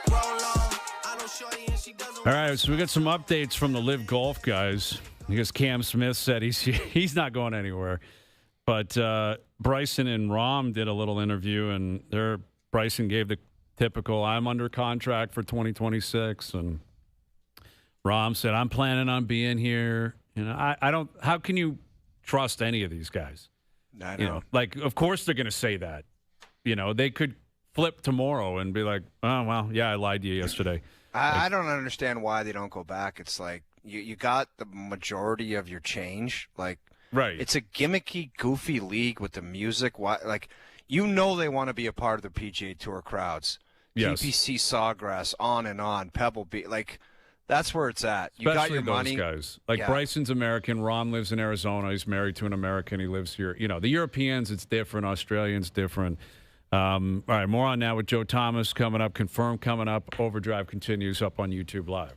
roll on. I know Shorty and she doesn't.
All right, so we got some updates from the Live Golf guys. Because Cam Smith said he's not going anywhere. But Bryson and Rahm did a little interview, and Bryson gave the typical, I'm under contract for 2026. And Rahm said, I'm planning on being here. I don't, how can you trust any of these guys?
I know.
Like, of course they're going to say that. They could flip tomorrow and be like, oh, well, yeah, I lied to you yesterday.
I don't understand why they don't go back. It's like you got the majority of your change. Like,
right.
It's a gimmicky, goofy league with the music. Why? Like, they want to be a part of the PGA Tour crowds.
Yes.
TPC Sawgrass, on, Pebble Beach. Like, that's where it's at. You
Especially
got your
those
money.
Guys. Like Bryson's American. Ron lives in Arizona. He's married to an American. He lives here. The Europeans, it's different. Australians, different. All right, more on that with Joe Thomas coming up. Confirmed coming up. Overdrive continues up on YouTube Live.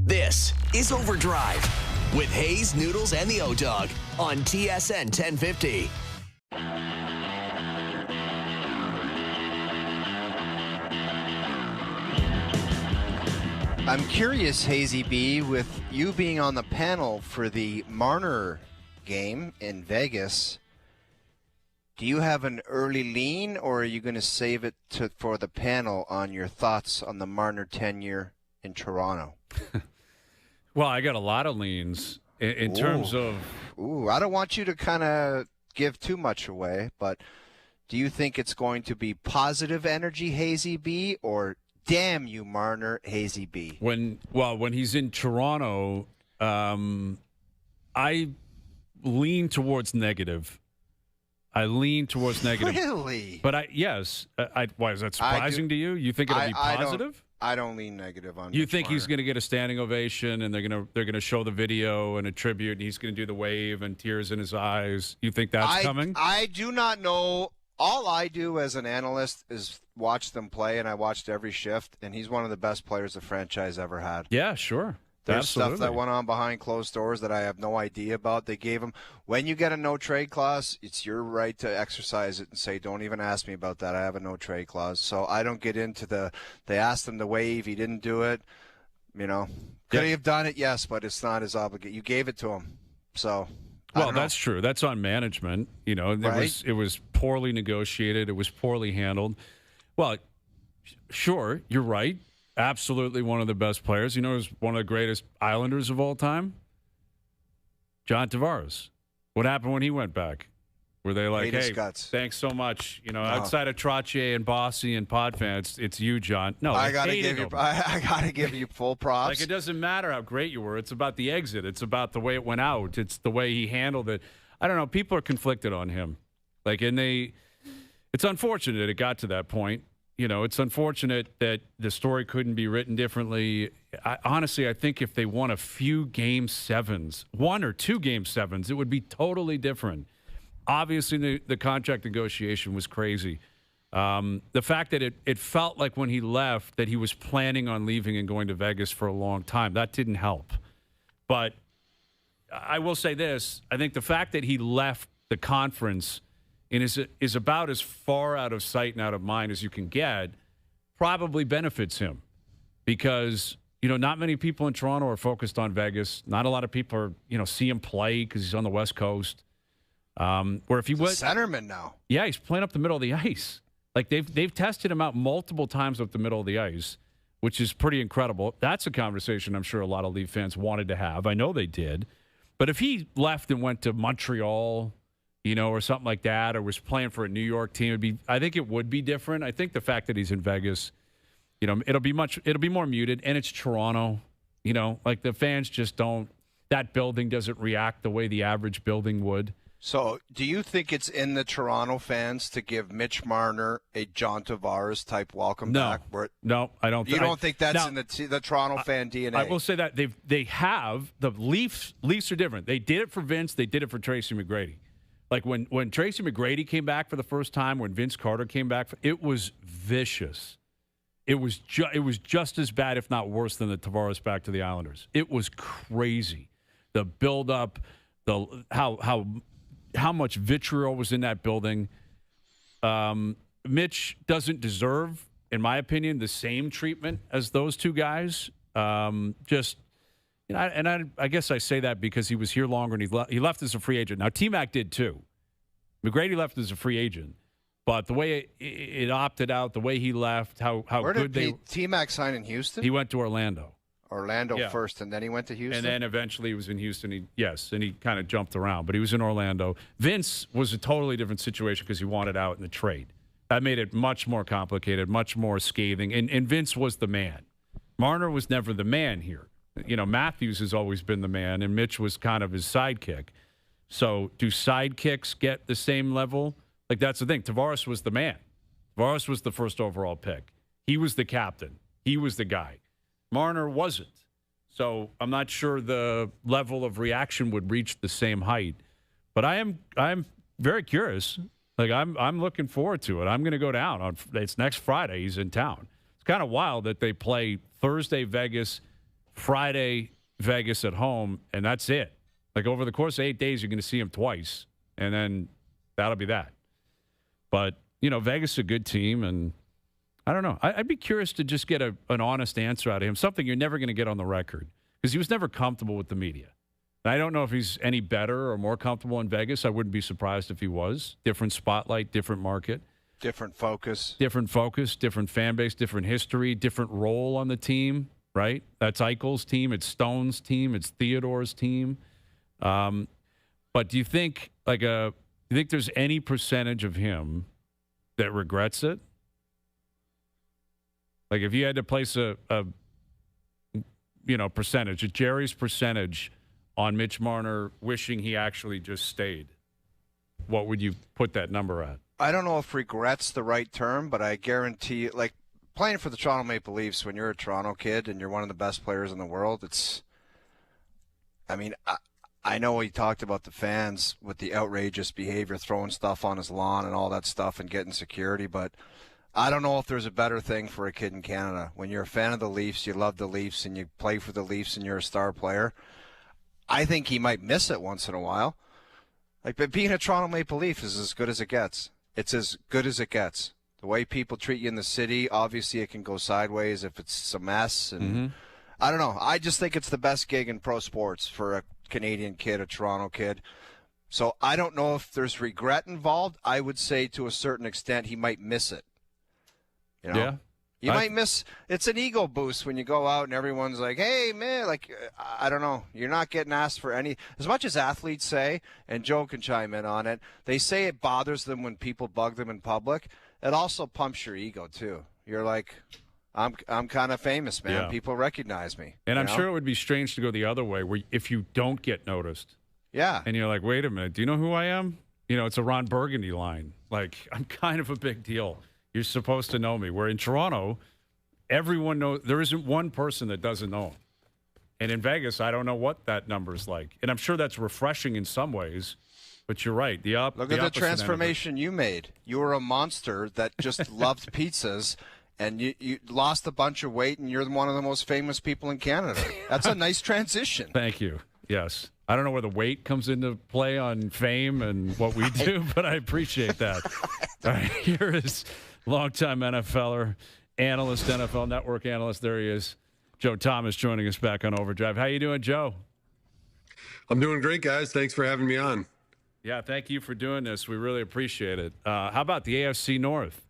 This is OverDrive with Hayes, Noodles, and the O-Dog on TSN 1050.
I'm curious, Hazy B, with you being on the panel for the Marner game in Vegas, do you have an early lean, or are you going to save it for the panel on your thoughts on the Marner tenure in Toronto?
Well, I got a lot of leans in terms of...
I don't want you to kind of give too much away, but do you think it's going to be positive energy, Hazy B, or damn you, Marner, Hazy B?
When he's in Toronto, I lean towards negative.
Really?
But yes. Why is that surprising to you? You think it'll be positive?
I don't lean negative on.
You think he's going to get a standing ovation, and they're going to show the video and a tribute, and he's going to do the wave and tears in his eyes? You think that's coming?
I do not know. All I do as an analyst is watch them play, and I watched every shift, and he's one of the best players the franchise ever had.
Yeah, sure.
There's
Absolutely.
stuff that went on behind closed doors that I have no idea about. They gave him, when you get a no-trade clause, it's your right to exercise it and say, don't even ask me about that. I have a no-trade clause. So I don't get into they asked him to waive. He didn't do it. Could he have done it? Yes, but it's not his obligation. You gave it to him. So,
well, that's true. That's on management.
Right?
It was poorly negotiated. It was poorly handled. Well, sure, you're right. Absolutely one of the best players. Who's one of the greatest Islanders of all time? John Tavares. What happened when he went back? Were they like, hey, thanks so much. Outside of Trottier and Bossy and Pod fans, it's you, John. No,
I gotta give you full props.
Like, it doesn't matter how great you were. It's about the exit. It's about the way it went out. It's the way he handled it. I don't know. People are conflicted on him. It's unfortunate it got to that point. It's unfortunate that the story couldn't be written differently. Honestly, I think if they won a few Game 7s, 1 or 2 Game 7s, it would be totally different. Obviously, the contract negotiation was crazy. The fact that it felt like when he left that he was planning on leaving and going to Vegas for a long time, that didn't help. But I will say this. I think the fact that he left the conference and is about as far out of sight and out of mind as you can get, probably benefits him. Because, not many people in Toronto are focused on Vegas. Not a lot of people are, see him play because he's on the West Coast. Where if he was
centerman now.
Yeah, he's playing up the middle of the ice. Like, they've tested him out multiple times up the middle of the ice, which is pretty incredible. That's a conversation I'm sure a lot of Leaf fans wanted to have. I know they did. But if he left and went to Montreal, or something like that, or was playing for a New York team, I think it would be different. I think the fact that he's in Vegas, it'll be more muted, and it's Toronto. The fans just that building doesn't react the way the average building would.
So, do you think it's in the Toronto fans to give Mitch Marner a John Tavares type welcome back?
No, I don't.
You don't think that's in the Toronto fan DNA?
I will say that they have the Leafs. Leafs are different. They did it for Vince. They did it for Tracy McGrady. Like when Tracy McGrady came back for the first time, when Vince Carter came back, it was vicious. It was just as bad, if not worse, than the Tavares back to the Islanders. It was crazy. The buildup, how much vitriol was in that building. Mitch doesn't deserve, in my opinion, the same treatment as those two guys. I guess I say that because he was here longer and he left as a free agent. Now, T-Mac did too. McGrady left as a free agent. But the way it opted out, the way he left, how
Where
good
did T-Mac sign in Houston?
He went to Orlando.
First, and then he went to Houston?
And then eventually he was in Houston. And he kind of jumped around. But he was in Orlando. Vince was a totally different situation because he wanted out in the trade. That made it much more complicated, much more scathing. And Vince was the man. Marner was never the man here. Matthews has always been the man, and Mitch was kind of his sidekick. So do sidekicks get the same level? Like, that's the thing. Tavares was the man. Tavares was the first overall pick. He was the captain. He was the guy. Marner wasn't. So I'm not sure the level of reaction would reach the same height. But I'm very curious. Like, I'm looking forward to it. I'm going to go down. It's next Friday. He's in town. It's kind of wild that they play Thursday Vegas, Friday, Vegas at home, and that's it. Like over the course of 8 days, you're going to see him twice, and then that'll be that. But, Vegas is a good team, and I don't know. I'd be curious to just get an honest answer out of him, something you're never going to get on the record, because he was never comfortable with the media. I don't know if he's any better or more comfortable in Vegas. I wouldn't be surprised if he was. Different spotlight, different market.
Different focus, different
fan base, different history, different role on the team, right? That's Eichel's team. It's Stone's team. It's Theodore's team. But do you think there's any percentage of him that regrets it? Like if you had to place a percentage, Jerry's percentage on Mitch Marner wishing he actually just stayed, what would you put that number at?
I don't know if regret's the right term, but I guarantee, like, playing for the Toronto Maple Leafs when you're a Toronto kid and you're one of the best players in the world, I know he talked about the fans with the outrageous behavior, throwing stuff on his lawn and all that stuff and getting security, but I don't know if there's a better thing for a kid in Canada. When you're a fan of the Leafs, you love the Leafs, and you play for the Leafs and you're a star player, I think he might miss it once in a while. But being a Toronto Maple Leaf is as good as it gets. It's as good as it gets. The way people treat you in the city, obviously it can go sideways if it's a mess. And I don't know. I just think it's the best gig in pro sports for a Canadian kid, a Toronto kid. So I don't know if there's regret involved. I would say to a certain extent he might miss it.
Yeah.
You might miss – it's an ego boost when you go out and everyone's like, hey, man, I don't know. You're not getting asked for any – as much as athletes say, and Joe can chime in on it, they say it bothers them when people bug them in public. It also pumps your ego too. You're like, I'm kind of famous, man.
Yeah.
People recognize me.
And I'm sure it would be strange to go the other way, where if you don't get noticed.
Yeah.
And you're like, wait a minute, do you know who I am? It's a Ron Burgundy line. Like, I'm kind of a big deal. You're supposed to know me. Where in Toronto, everyone knows. There isn't one person that doesn't know him. And in Vegas, I don't know what that number's like. And I'm sure that's refreshing in some ways. But you're right.
Look at the transformation you made. You were a monster that just loved pizzas, and you lost a bunch of weight, and you're one of the most famous people in Canada. That's a nice transition.
Thank you. Yes. I don't know where the weight comes into play on fame and what we do, but I appreciate that. All right, here is longtime NFLer, analyst, NFL Network analyst. There he is, Joe Thomas, joining us back on OverDrive. How you doing, Joe?
I'm doing great, guys. Thanks for having me on.
Yeah, thank you for doing this. We really appreciate it. How about the AFC North?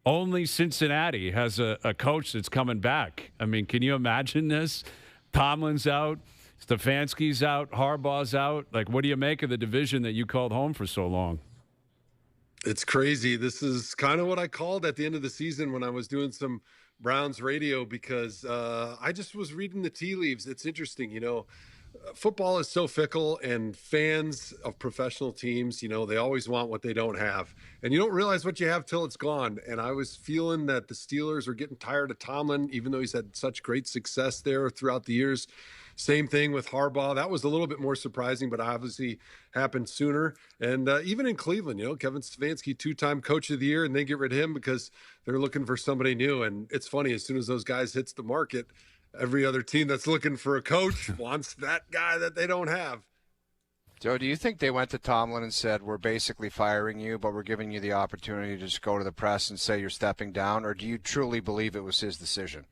Only Cincinnati has a coach that's coming back. I mean, can you imagine this? Tomlin's out. Stefanski's out. Harbaugh's out. Like, what do you make of the division that you called home for so long?
It's crazy. This is kind of what I called at the end of the season when I was doing some Browns radio, because I just was reading the tea leaves. It's interesting, football is so fickle, and fans of professional teams, they always want what they don't have. And you don't realize what you have till it's gone. And I was feeling that the Steelers are getting tired of Tomlin, even though he's had such great success there throughout the years. Same thing with Harbaugh. That was a little bit more surprising, but obviously happened sooner. And even in Cleveland, Kevin Stefanski, 2-time coach of the year, and they get rid of him because they're looking for somebody new. And it's funny, as soon as those guys hits the market, every other team that's looking for a coach wants that guy that they don't have.
Joe, do you think they went to Tomlin and said, we're basically firing you, but we're giving you the opportunity to just go to the press and say you're stepping down? Or do you truly believe it was his decision?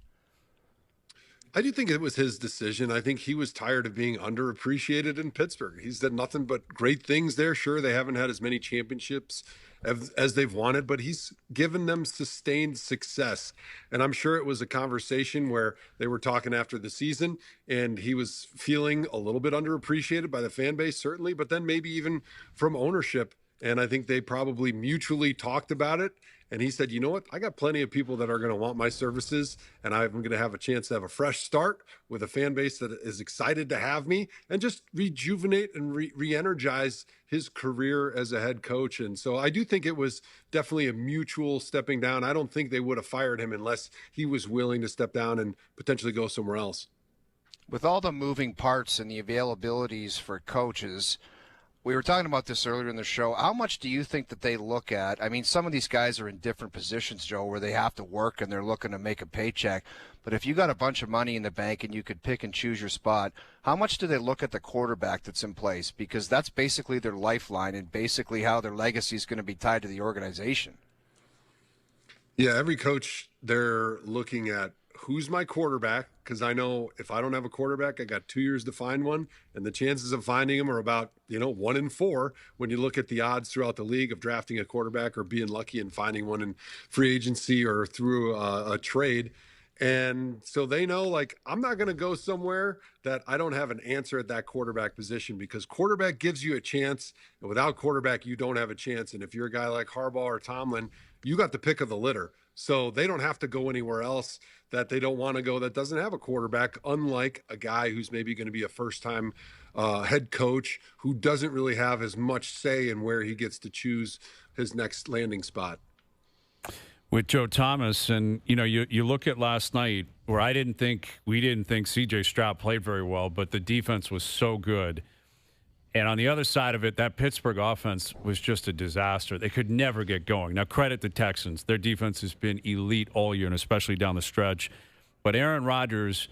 I do think it was his decision. I think he was tired of being underappreciated in Pittsburgh. He's done nothing but great things there. Sure, they haven't had as many championships as they've wanted, but he's given them sustained success. And I'm sure it was a conversation where they were talking after the season, and he was feeling a little bit underappreciated by the fan base, certainly, but then maybe even from ownership. And I think they probably mutually talked about it. And he said, you know what? I got plenty of people that are going to want my services, and I'm going to have a chance to have a fresh start with a fan base that is excited to have me, and just rejuvenate and re-energize his career as a head coach. And so I do think it was definitely a mutual stepping down. I don't think they would have fired him unless he was willing to step down and potentially go somewhere else.
With all the moving parts and the availabilities for coaches, We were talking about this earlier in the show. How much do you think that they look at? I mean, some of these guys are in different positions, Joe, where they have to work and they're looking to make a paycheck. But if you got a bunch of money in the bank and you could pick and choose your spot, how much do they look at the quarterback that's in place? Because that's basically their lifeline and basically how their legacy is going to be tied to the organization.
Yeah, every coach, they're looking at who's my quarterback, because I know if I don't have a quarterback, I got 2 years to find one, and the chances of finding him are about 1 in 4 when you look at the odds throughout the league of drafting a quarterback or being lucky and finding one in free agency or through a trade. And so they know, like, I'm not going to go somewhere that I don't have an answer at that quarterback position, because quarterback gives you a chance, and without quarterback, you don't have a chance. And if you're a guy like Harbaugh or Tomlin, you got the pick of the litter. So they don't have to go anywhere else that they don't want to go that doesn't have a quarterback, unlike a guy who's maybe going to be a first-time head coach who doesn't really have as much say in where he gets to choose his next landing spot.
With Joe Thomas, and you look at last night where we didn't think C.J. Stroud played very well, but the defense was so good. And on the other side of it, that Pittsburgh offense was just a disaster. They could never get going. Now, credit the Texans. Their defense has been elite all year, and especially down the stretch. But Aaron Rodgers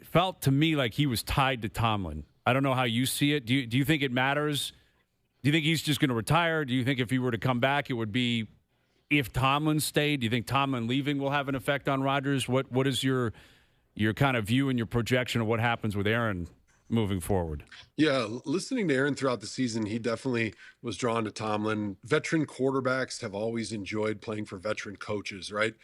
felt to me like he was tied to Tomlin. I don't know how you see it. Do you think it matters? Do you think he's just going to retire? Do you think if he were to come back, it would be if Tomlin stayed? Do you think Tomlin leaving will have an effect on Rodgers? What is your kind of view and your projection of what happens with Aaron moving forward?
Yeah, listening to Aaron throughout the season, he definitely was drawn to Tomlin. Veteran quarterbacks have always enjoyed playing for veteran coaches, right?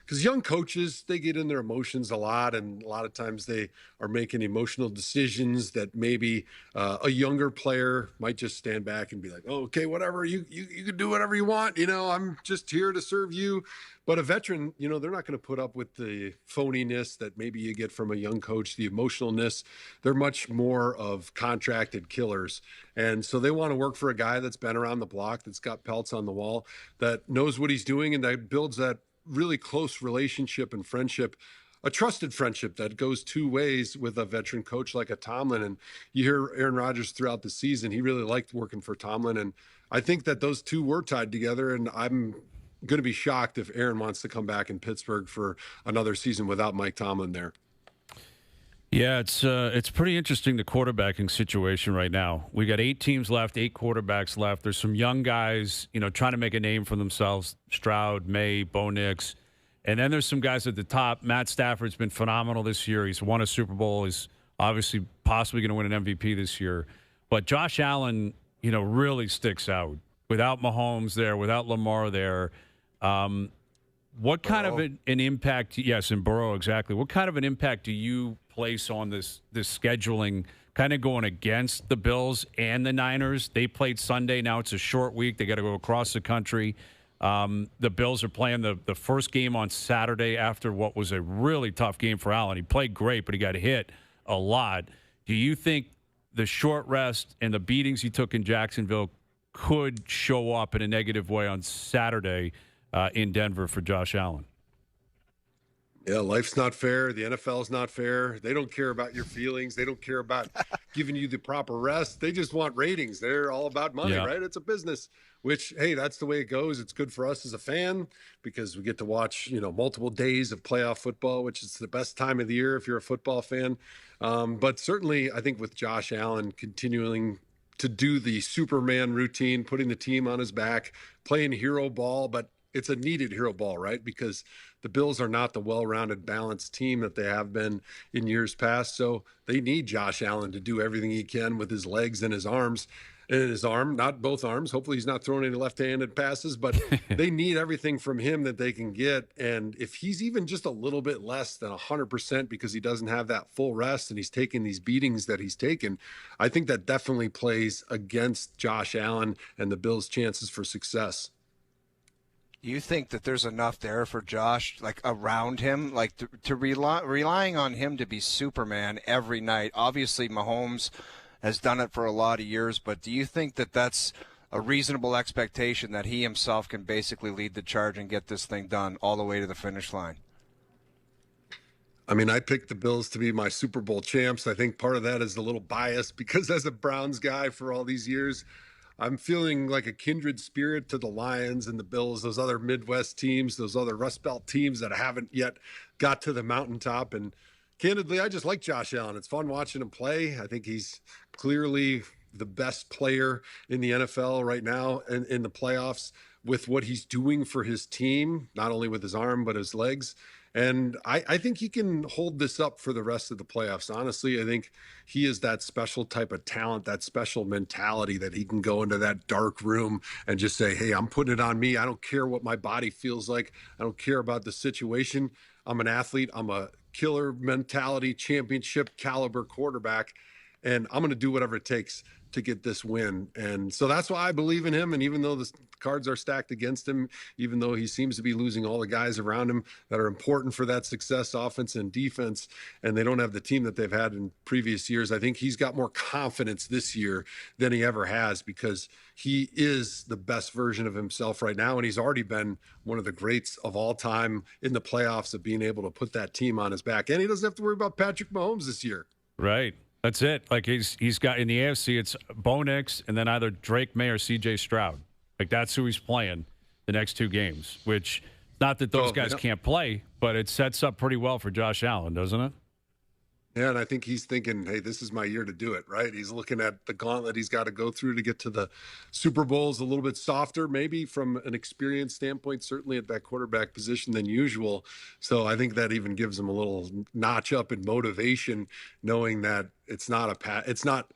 Because young coaches, they get in their emotions a lot, and a lot of times they are making emotional decisions that maybe a younger player might just stand back and be like, oh, okay, whatever, you can do whatever you want, I'm just here to serve you. But a veteran, they're not going to put up with the phoniness that maybe you get from a young coach, the emotionalness. They're much more of contracted killers. And so they want to work for a guy that's been around the block, that's got pelts on the wall, that knows what he's doing, and that builds that really close relationship and friendship, a trusted friendship that goes two ways with a veteran coach like a Tomlin. And you hear Aaron Rodgers throughout the season, he really liked working for Tomlin. And I think that those two were tied together, and I'm going to be shocked if Aaron wants to come back in Pittsburgh for another season without Mike Tomlin there.
Yeah, it's pretty interesting, the quarterbacking situation right now. We got 8 teams left, 8 quarterbacks left. There's some young guys, trying to make a name for themselves. Stroud, May, Bo Nix. And then there's some guys at the top. Matt Stafford's been phenomenal this year. He's won a Super Bowl. He's obviously possibly going to win an MVP this year. But Josh Allen, really sticks out. Without Mahomes there, without Lamar there, what kind of an impact? Yes, in Burrow, exactly. What kind of an impact do you place on this scheduling, kind of going against the Bills and the Niners? They played Sunday. Now it's a short week. They got to go across the country. The Bills are playing the first game on Saturday after what was a really tough game for Allen. He played great, but he got hit a lot. Do you think the short rest and the beatings he took in Jacksonville could show up in a negative way on Saturday in Denver for Josh Allen?
Yeah, life's not fair. The NFL's not fair. They don't care about your feelings. They don't care about giving you the proper rest. They just want ratings. They're all about money, right? It's a business, which, hey, that's the way it goes. It's good for us as a fan because we get to watch, multiple days of playoff football, which is the best time of the year if you're a football fan. But certainly, I think with Josh Allen continuing to do the Superman routine, putting the team on his back, playing hero ball, but it's a needed hero ball, right? Because the Bills are not the well-rounded, balanced team that they have been in years past. So they need Josh Allen to do everything he can with his legs and his arms. And his arm, not both arms. Hopefully he's not throwing any left-handed passes, but they need everything from him that they can get. And if he's even just a little bit less than 100% because he doesn't have that full rest and he's taking these beatings that he's taken, I think that definitely plays against Josh Allen and the Bills' chances for success.
You think that there's enough there for Josh, like around him, like to relying on him to be Superman every night? Obviously, Mahomes has done it for a lot of years, but do you think that that's a reasonable expectation that he himself can basically lead the charge and get this thing done all the way to the finish line?
I mean, I picked the Bills to be my Super Bowl champs. I think part of that is a little bias because as a Browns guy for all these years, I'm feeling like a kindred spirit to the Lions and the Bills, those other Midwest teams, those other Rust Belt teams that haven't yet got to the mountaintop. And candidly, I just like Josh Allen. It's fun watching him play. I think he's clearly the best player in the NFL right now and in the playoffs with what he's doing for his team, not only with his arm, but his legs. And I think he can hold this up for the rest of the playoffs. Honestly, I think he is that special type of talent, that special mentality that he can go into that dark room and just say, hey, I'm putting it on me. I don't care what my body feels like. I don't care about the situation. I'm an athlete. I'm a killer mentality, championship caliber quarterback, and I'm going to do whatever it takes to get this win. And so that's why I believe in him. And even though the cards are stacked against him, even though he seems to be losing all the guys around him that are important for that success, offense and defense, and they don't have the team that they've had in previous years, I think he's got more confidence this year than he ever has because he is the best version of himself right now. And he's already been one of the greats of all time in the playoffs of being able to put that team on his back. And he doesn't have to worry about Patrick Mahomes this year.
Right. That's it. Like he's got in the AFC, it's Bo Nix and then either Drake May or C.J. Stroud. Like that's who he's playing the next two games. Which not that those guys can't play, but it sets up pretty well for Josh Allen, doesn't it?
Yeah, and I think he's thinking, hey, this is my year to do it, right? He's looking at the gauntlet he's got to go through to get to the Super Bowls a little bit softer, maybe from an experience standpoint, certainly at that quarterback position than usual. So I think that even gives him a little notch up in motivation, knowing that it's not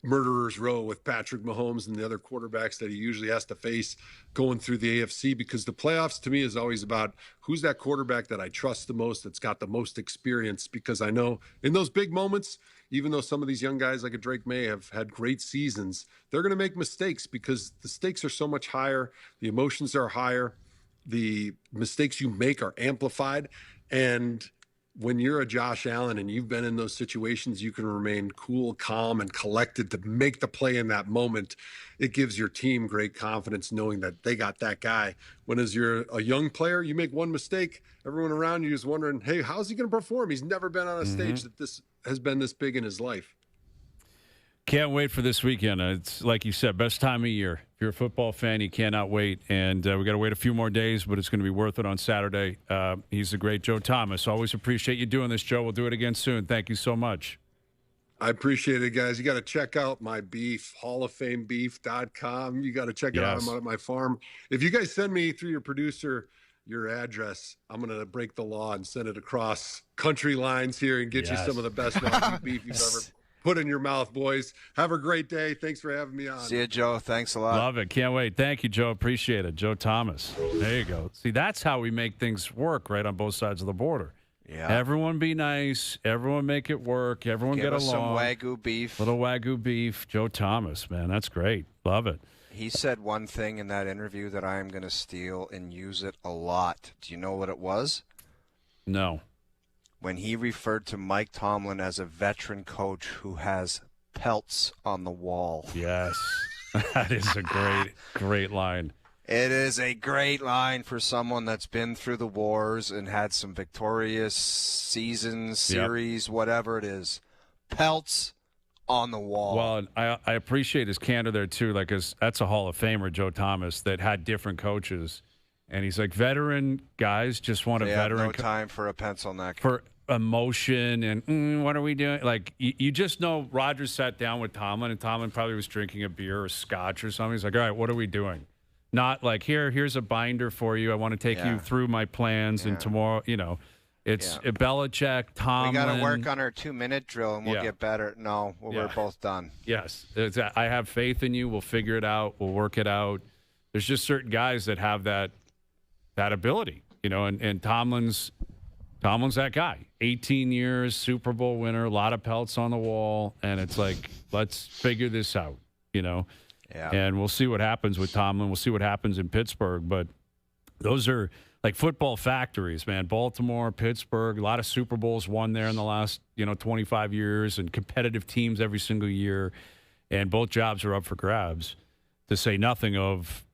murderer's row with Patrick Mahomes and the other quarterbacks that he usually has to face going through the AFC, because the playoffs to me is always about who's that quarterback that I trust the most, that's got the most experience, because I know in those big moments, even though some of these young guys like a Drake May have had great seasons, they're going to make mistakes because the stakes are so much higher. The emotions are higher. The mistakes you make are amplified. And when you're a Josh Allen and you've been in those situations, you can remain cool, calm, and collected to make the play in that moment. It gives your team great confidence knowing that they got that guy. When as you're a young player, you make one mistake, everyone around you is wondering, hey, how's he going to perform? He's never been on a stage that this has been this big in his life.
Can't wait for this weekend. It's like you said, best time of year. If you're a football fan, you cannot wait. And we got to wait a few more days, but it's going to be worth it on Saturday. He's the great Joe Thomas. Always appreciate you doing this, Joe. We'll do it again soon. Thank you so much.
I appreciate it, guys. You got to check out my beef, hallofamebeef.com. You got to check it out. I'm out at my farm. If you guys send me through your producer your address, I'm going to break the law and send it across country lines here and get you some of the best beef you've ever put in your mouth, boys. Have a great day. Thanks for having me on.
See you, Joe. Thanks a lot.
Love it. Can't wait. Thank you, Joe. Appreciate it. Joe Thomas. There you go. See, that's how we make things work right on both sides of the border.
Yeah.
Everyone be nice. Everyone make it work. Everyone
Give
get
us
along.
some Wagyu beef.
Little Wagyu beef. Joe Thomas, man. That's great. Love it.
He said one thing in that interview that I am going to steal and use it a lot. Do you know what it was?
No.
When he referred to Mike Tomlin as a veteran coach who has pelts on the wall.
Yes. That is a great line.
It is a great line for someone that's been through the wars and had some victorious seasons, series, whatever it is. Pelts on the wall.
Well, I appreciate his candor there, too. Like, that's a Hall of Famer, Joe Thomas, that had different coaches. And he's like, veteran guys just want a veteran.
No time for a pencil neck.
For emotion and what are we doing? Like, you just know Rodgers sat down with Tomlin, and Tomlin probably was drinking a beer or scotch or something. He's like, all right, what are we doing? Not like, here's a binder for you. I want to take you through my plans, and tomorrow, it's Belichick, Tomlin.
We got to work on our 2-minute drill, and we'll get better. No, we're both done.
Yes. I have faith in you. We'll figure it out. We'll work it out. There's just certain guys that have that ability, and Tomlin's that guy. 18 years, Super Bowl winner, a lot of pelts on the wall, and it's like, let's figure this out, Yeah. And we'll see what happens with Tomlin. We'll see what happens in Pittsburgh, but those are like football factories, man. Baltimore, Pittsburgh, a lot of Super Bowls won there in the last, 25 years, and competitive teams every single year, and both jobs are up for grabs, to say nothing of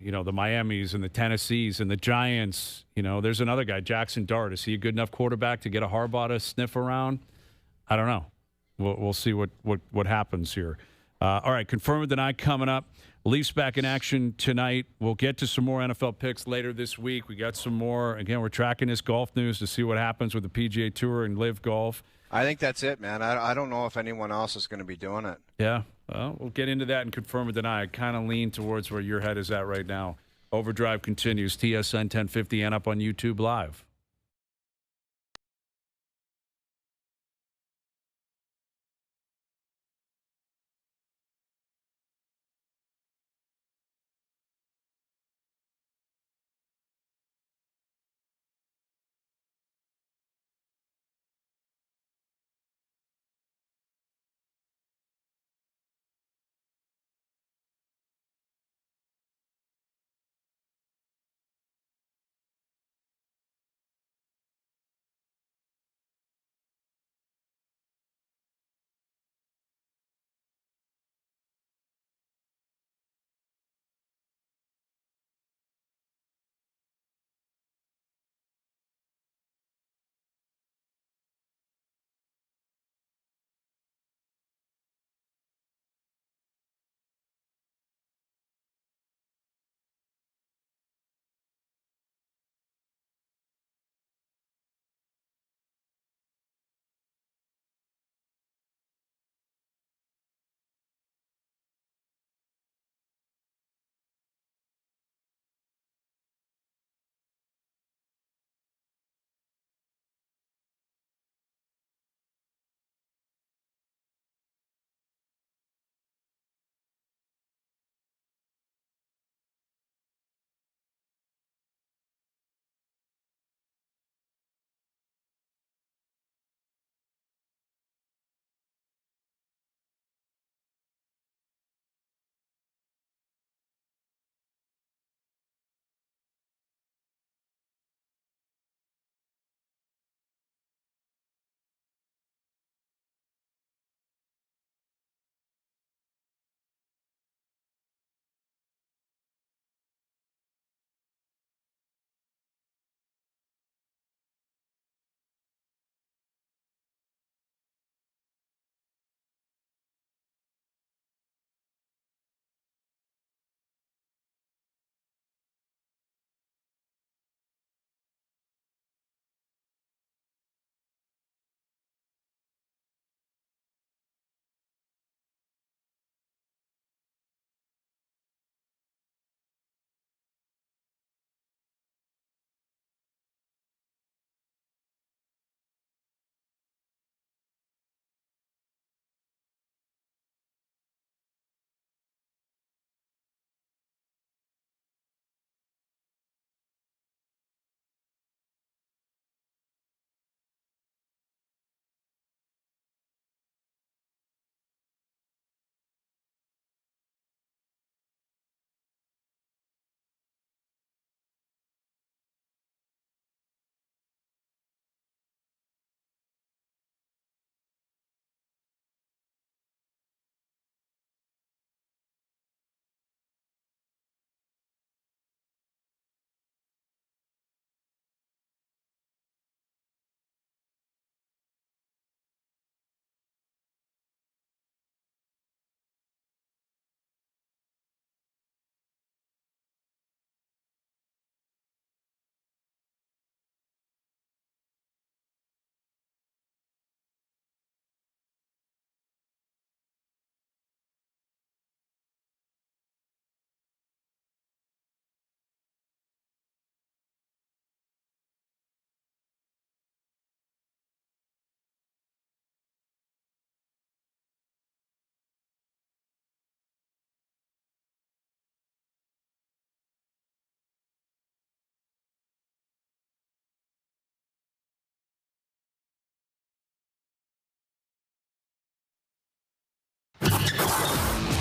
the Miamis and the Tennessees and the Giants. There's another guy, Jackson Dart. Is he a good enough quarterback to get a Harbaugh to sniff around? I don't know. We'll see what happens here. All right, confirm or deny coming up. Leafs back in action tonight. We'll get to some more NFL picks later this week. We got some more. Again, we're tracking this golf news to see what happens with the PGA Tour and Live Golf.
I think that's it, man. I don't know if anyone else is going to be doing it.
Yeah, well, we'll get into that and confirm or deny. I kind of lean towards where your head is at right now. OverDrive continues, TSN 1050 and up on YouTube Live.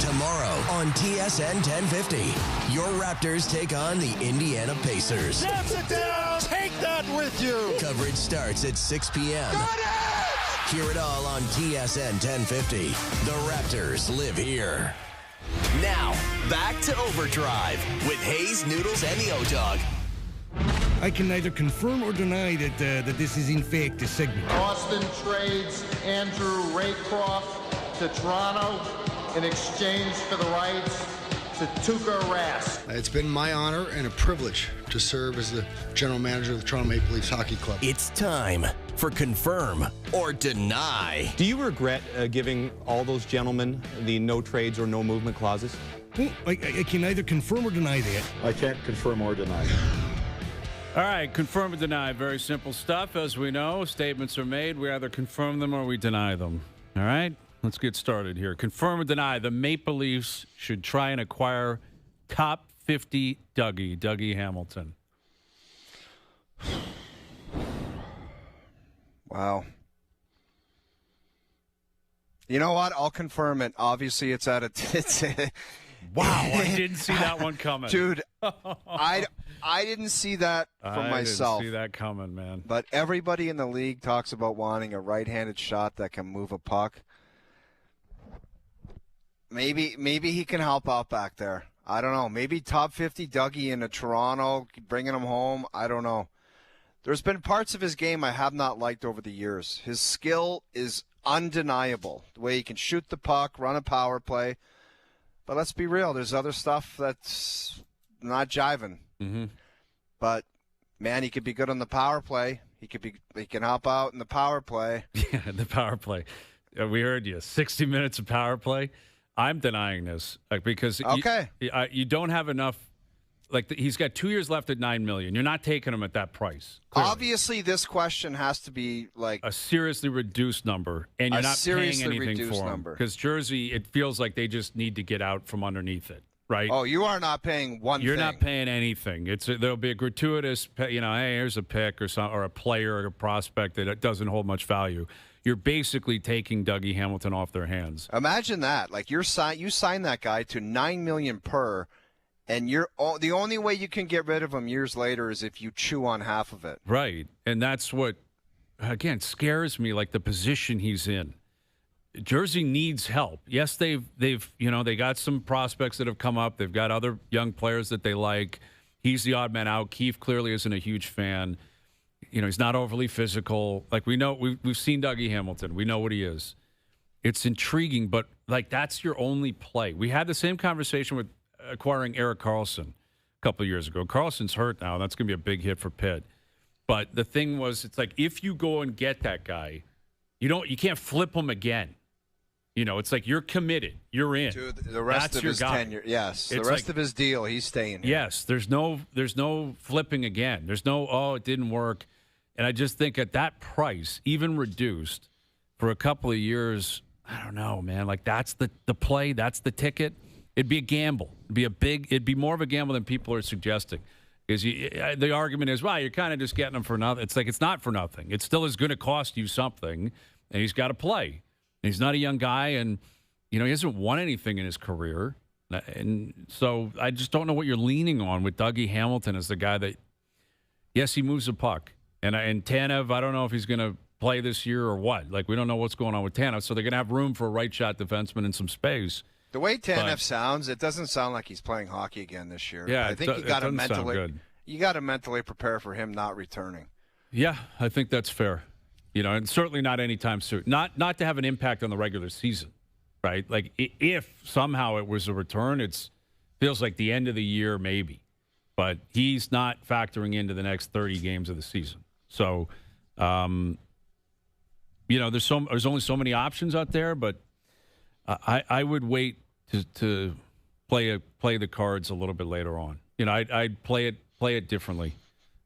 Tomorrow on TSN 1050, your Raptors take on the Indiana Pacers.
Snaps it down. Take that with you.
Coverage starts at 6 p.m.
Got it!
Hear it all on TSN 1050. The Raptors live here. Now, Back to Overdrive with Hayes, Noodles, and the O-Dog.
I can neither confirm or deny that this is in fact a segment.
Boston trades Andrew Raycroft to Toronto in exchange for the rights to Tuukka Rask.
It's been my honor and a privilege to serve as the general manager of the Toronto Maple Leafs Hockey Club.
It's time for Confirm or Deny.
Do you regret giving all those gentlemen the no trades or no movement clauses?
Well, I can neither confirm or deny that.
I can't confirm or deny.
All right, confirm or deny. Very simple stuff. As we know, statements are made. We either confirm them or we deny them. All right, let's get started here. Confirm or deny. The Maple Leafs should try and acquire top 50 Dougie Hamilton.
Wow. You know what? I'll confirm it. Obviously, it's at a...
Wow, I didn't see that one coming.
Dude, I didn't see that from myself.
I didn't see that coming, man.
But everybody in the league talks about wanting a right-handed shot that can move a puck. Maybe he can help out back there. I don't know. Maybe top 50 Dougie into Toronto, bringing him home. I don't know. There's been parts of his game I have not liked over the years. His skill is undeniable. The way he can shoot the puck, run a power play. But let's be real. There's other stuff that's not jiving.
Mm-hmm.
But, man, he could be good on the power play. He can help out in the power play.
Yeah, the power play. We heard you. 60 minutes of power play. I'm denying this because you don't have enough. He's got 2 years left at $9 million. You're not taking him at that price. Clearly.
Obviously, this question has to be
a seriously reduced number, and you're not paying anything for him. Because Jersey, it feels like they just need to get out from underneath it, right?
Oh, you are not paying one thing.
You're not paying anything. There'll be a gratuitous, hey, here's a pick or a player or a prospect that doesn't hold much value. You're basically taking Dougie Hamilton off their hands.
Imagine that. You sign that guy to $9 million per. And the only way you can get rid of him years later is if you chew on half of it.
Right. And that's what, again, scares me, the position he's in. Jersey needs help. Yes, they got some prospects that have come up. They've got other young players that they like. He's the odd man out. Keefe clearly isn't a huge fan. He's not overly physical. We know, we've seen Dougie Hamilton. We know what he is. It's intriguing, but, that's your only play. We had the same conversation with acquiring Erik Karlsson a couple of years ago. Karlsson's hurt now. That's going to be a big hit for Pitt. But the thing was, it's if you go and get that guy, you can't flip him again. It's you're committed. You're in.
To the rest of his tenure. Yes. The rest of his deal, he's staying here.
Yes. There's no flipping again. There's no, it didn't work. And I just think at that price, even reduced for a couple of years, I don't know, man. That's the play. That's the ticket. It'd be a gamble. It'd be more of a gamble than people are suggesting. Because the argument is, you're kind of just getting him for nothing. It's not for nothing. It still is going to cost you something, and he's got to play. And he's not a young guy, and he hasn't won anything in his career. And so I just don't know what you're leaning on with Dougie Hamilton as the guy that, yes, he moves the puck. And Tanev, I don't know if he's going to play this year or what. We don't know what's going on with Tanev, so they're going to have room for a right shot defenseman and some space.
The way Tanev sounds, it doesn't sound like he's playing hockey again this year.
Yeah,
I think you got to mentally prepare for him not returning.
Yeah, I think that's fair. And certainly not anytime soon. Not to have an impact on the regular season, right? If somehow it was a return, it feels like the end of the year maybe. But he's not factoring into the next 30 games of the season. So, there's only so many options out there, but I would wait to play the cards a little bit later on. I'd play it differently.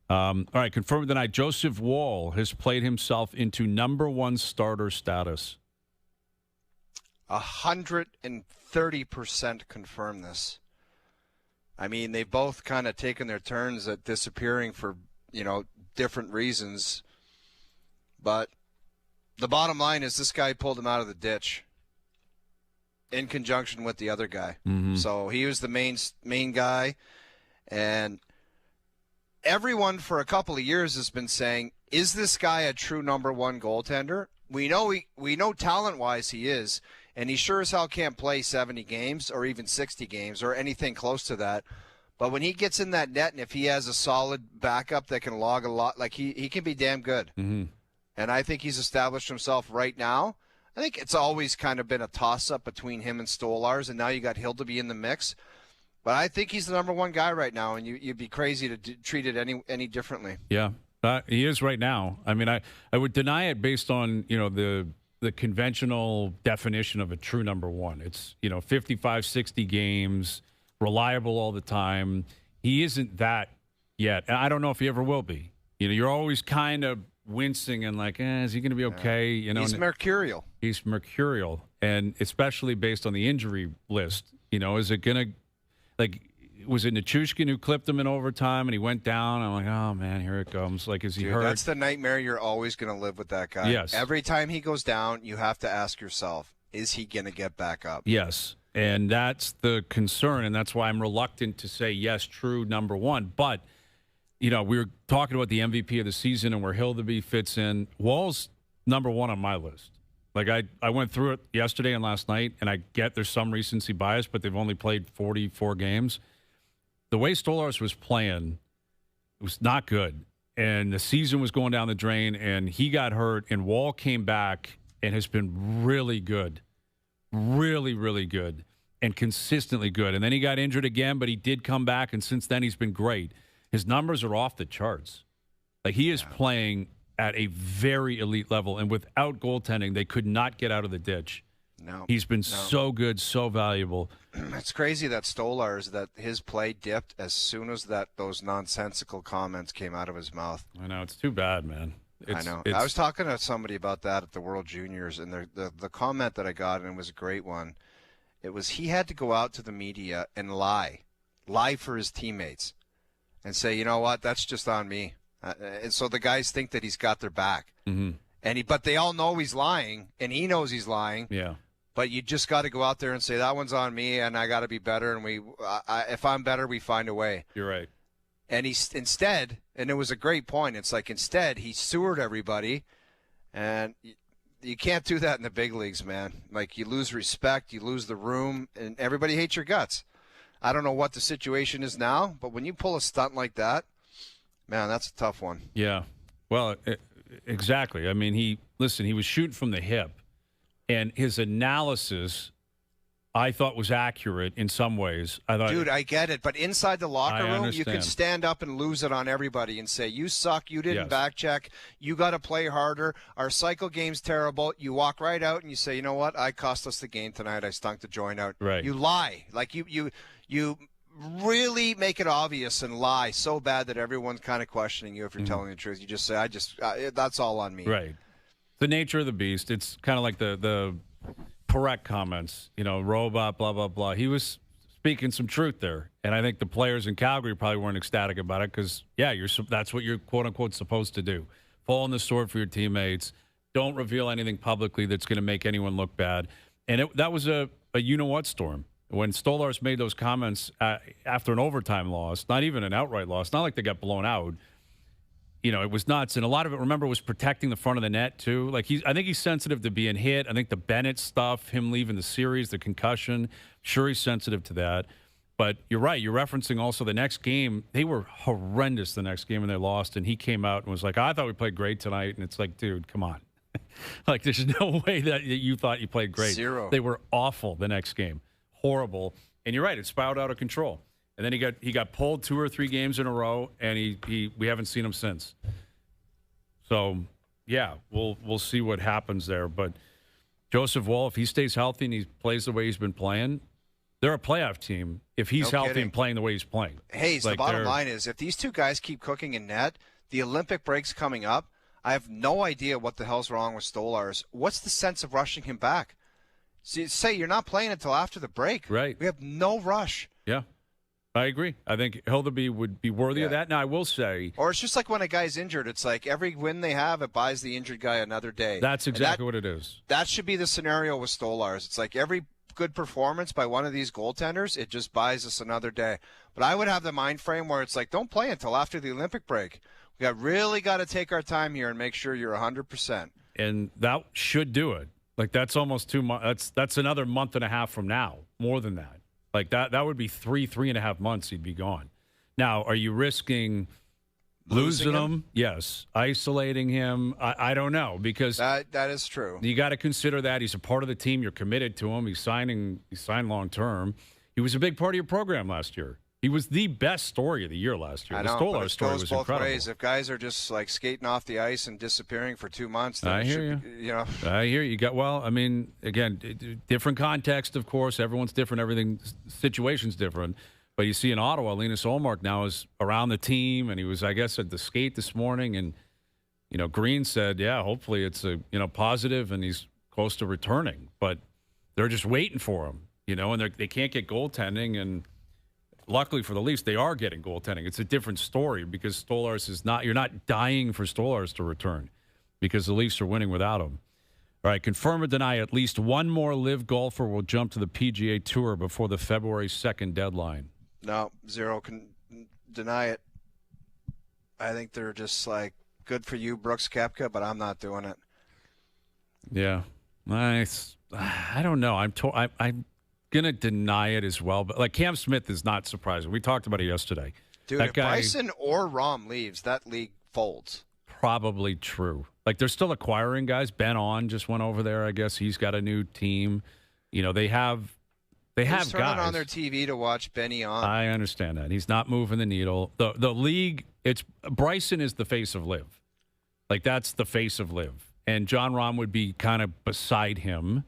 All right, confirmed tonight. Joseph Woll has played himself into number one starter status.
130% confirm this. I mean, they've both kind of taken their turns at disappearing for different reasons. But the bottom line is this guy pulled him out of the ditch in conjunction with the other guy.
Mm-hmm.
So he was the main guy. And everyone for a couple of years has been saying, is this guy a true number one goaltender? We know talent-wise he is. And he sure as hell can't play 70 games or even 60 games or anything close to that. But when he gets in that net, and if he has a solid backup that can log a lot, like he can be damn good.
Mm-hmm.
And I think he's established himself right now. I think it's always kind of been a toss-up between him and Stolarz, and now you got Hildeby in the mix. But I think he's the number one guy right now, and you'd be crazy to treat it any differently.
Yeah, he is right now. I mean, I would deny it based on, the conventional definition of a true number one. It's, 55, 60 games, reliable all the time. He isn't that yet. And I don't know if he ever will be. You're always kind of wincing and like, is he going to be okay?
He's mercurial.
He's mercurial, and especially based on the injury list. Is it going to, like, was it Nichushkin who clipped him in overtime and he went down? I'm like, oh, man, here it comes. Like, is he hurt?
That's the nightmare. You're always going to live with that guy.
Yes.
Every time he goes down, you have to ask yourself, is he going to get back up?
Yes, and that's the concern, and that's why I'm reluctant to say, yes, true number one. But, we were talking about the MVP of the season and where Hildeby fits in. Wall's number one on my list. Like, I went through it yesterday and last night, and I get there's some recency bias, but they've only played 44 games. The way Stolarz was playing, it was not good. And the season was going down the drain, and he got hurt, and Wall came back and has been really good. Really, really good, and consistently good. And then he got injured again, but he did come back, and since then he's been great. His numbers are off the charts. Like, he is playing at a very elite level, and without goaltending, they could not get out of the ditch.
No.
He's been so good, so valuable.
It's crazy that Stolarz, that his play dipped as soon as those nonsensical comments came out of his mouth.
I know. It's too bad, man.
I know. I was talking to somebody about that at the World Juniors, and the comment that I got, and it was a great one, it was he had to go out to the media and lie for his teammates and say, you know what, that's just on me. And so the guys think that he's got their back.
Mm-hmm.
But they all know he's lying, and he knows he's lying.
Yeah.
But you just got to go out there and say, that one's on me, and I got to be better, and if I'm better, we find a way.
You're right.
And instead, and it was a great point, it's like instead he sewered everybody, and you can't do that in the big leagues, man. Like, you lose respect, you lose the room, and everybody hates your guts. I don't know what the situation is now, but when you pull a stunt like that, man, that's a tough one.
Yeah. Well, exactly. I mean, he was shooting from the hip, and his analysis, I thought, was accurate in some ways.
Dude, I get it. But inside the locker room,
understand.
You can stand up and lose it on everybody and say, you suck, you didn't back check, you got to play harder, our cycle game's terrible. You walk right out and you say, you know what, I cost us the game tonight, I stunk the joint out.
Right.
You lie. Like, you really make it obvious and lie so bad that everyone's kind of questioning you if you're telling the truth. You just say, that's all on me.
Right. The nature of the beast. It's kind of like the Parekh comments, robot, blah, blah, blah. He was speaking some truth there. And I think the players in Calgary probably weren't ecstatic about it because, that's what you're, quote unquote, supposed to do. Fall on the sword for your teammates. Don't reveal anything publicly that's going to make anyone look bad. And that was a you-know-what storm. When Stolarz made those comments after an overtime loss, not even an outright loss, not like they got blown out, it was nuts. And a lot of it, remember, was protecting the front of the net, too. Like, I think he's sensitive to being hit. I think the Bennett stuff, him leaving the series, the concussion, sure he's sensitive to that. But you're right. You're referencing also the next game. They were horrendous the next game, and they lost. And he came out and was like, I thought we played great tonight. And it's like, dude, come on. Like, there's no way that you thought you played great.
Zero.
They were awful the next game. Horrible. And you're right, it spiraled out of control. And then he got pulled 2 or 3 games in a row, and we haven't seen him since. So, yeah, we'll see what happens there. But Joseph Wall, if he stays healthy and he plays the way he's been playing, they're a playoff team if he's healthy and playing the way he's playing.
Hayes, the bottom line is if these two guys keep cooking in net, the Olympic break's coming up. I have no idea what the hell's wrong with Stolarz. What's the sense of rushing him back? Say you're not playing until after the break.
Right.
We have no rush.
Yeah. I agree. I think Hildeby would be worthy of that. Now, I will say...
Or it's just like when a guy's injured. It's like every win they have, it buys the injured guy another day.
That's exactly what it is.
That should be the scenario with Stolarz. It's like every good performance by one of these goaltenders, it just buys us another day. But I would have the mind frame where it's like, don't play until after the Olympic break. We really got to take our time here and make sure you're 100%.
And that should do it. Like that's almost 2 months. That's another month and a half from now. More than that. Like that would be 3.5 months. He'd be gone. Now, are you risking losing him? Yes. Isolating him? I don't know, because
that is true.
You got to consider that he's a part of the team. You're committed to him. He signed long term. He was a big part of your program last year. He was the best story of the year last year.
I know,
the Stolar
but it
story
goes
was
both
incredible.
ways. If guys are just like skating off the ice and disappearing for 2 months, then
I hear you. I hear you. Well, I mean, again, different context, of course. Everyone's different. Everything, situation's different. But you see in Ottawa, Linus Ullmark now is around the team, and he was, I guess, at the skate this morning. And, Green said, yeah, hopefully it's a, positive and he's close to returning. But they're just waiting for him, and they can't get goaltending. And luckily for the Leafs, they are getting goaltending. It's a different story because Stolarz is not – you're not dying for Stolarz to return because the Leafs are winning without him. All right, confirm or deny at least one more live golfer will jump to the PGA Tour before the February 2nd deadline.
No, zero can deny it. I think they're just like, good for you, Brooks Koepka, but I'm not doing it.
Yeah. I don't know. I'm going to deny it as well. But, like, Cam Smith is not surprising. We talked about it yesterday.
Dude, if Bryson or Rahm leaves, that league folds.
Probably true. Like, they're still acquiring guys. Ben On just went over there. I guess he's got a new team. They have guys.
Turning on their TV to watch Benny On.
I understand that. He's not moving the needle. The league, Bryson is the face of Live. Like, that's the face of Live. And John Rahm would be kind of beside him.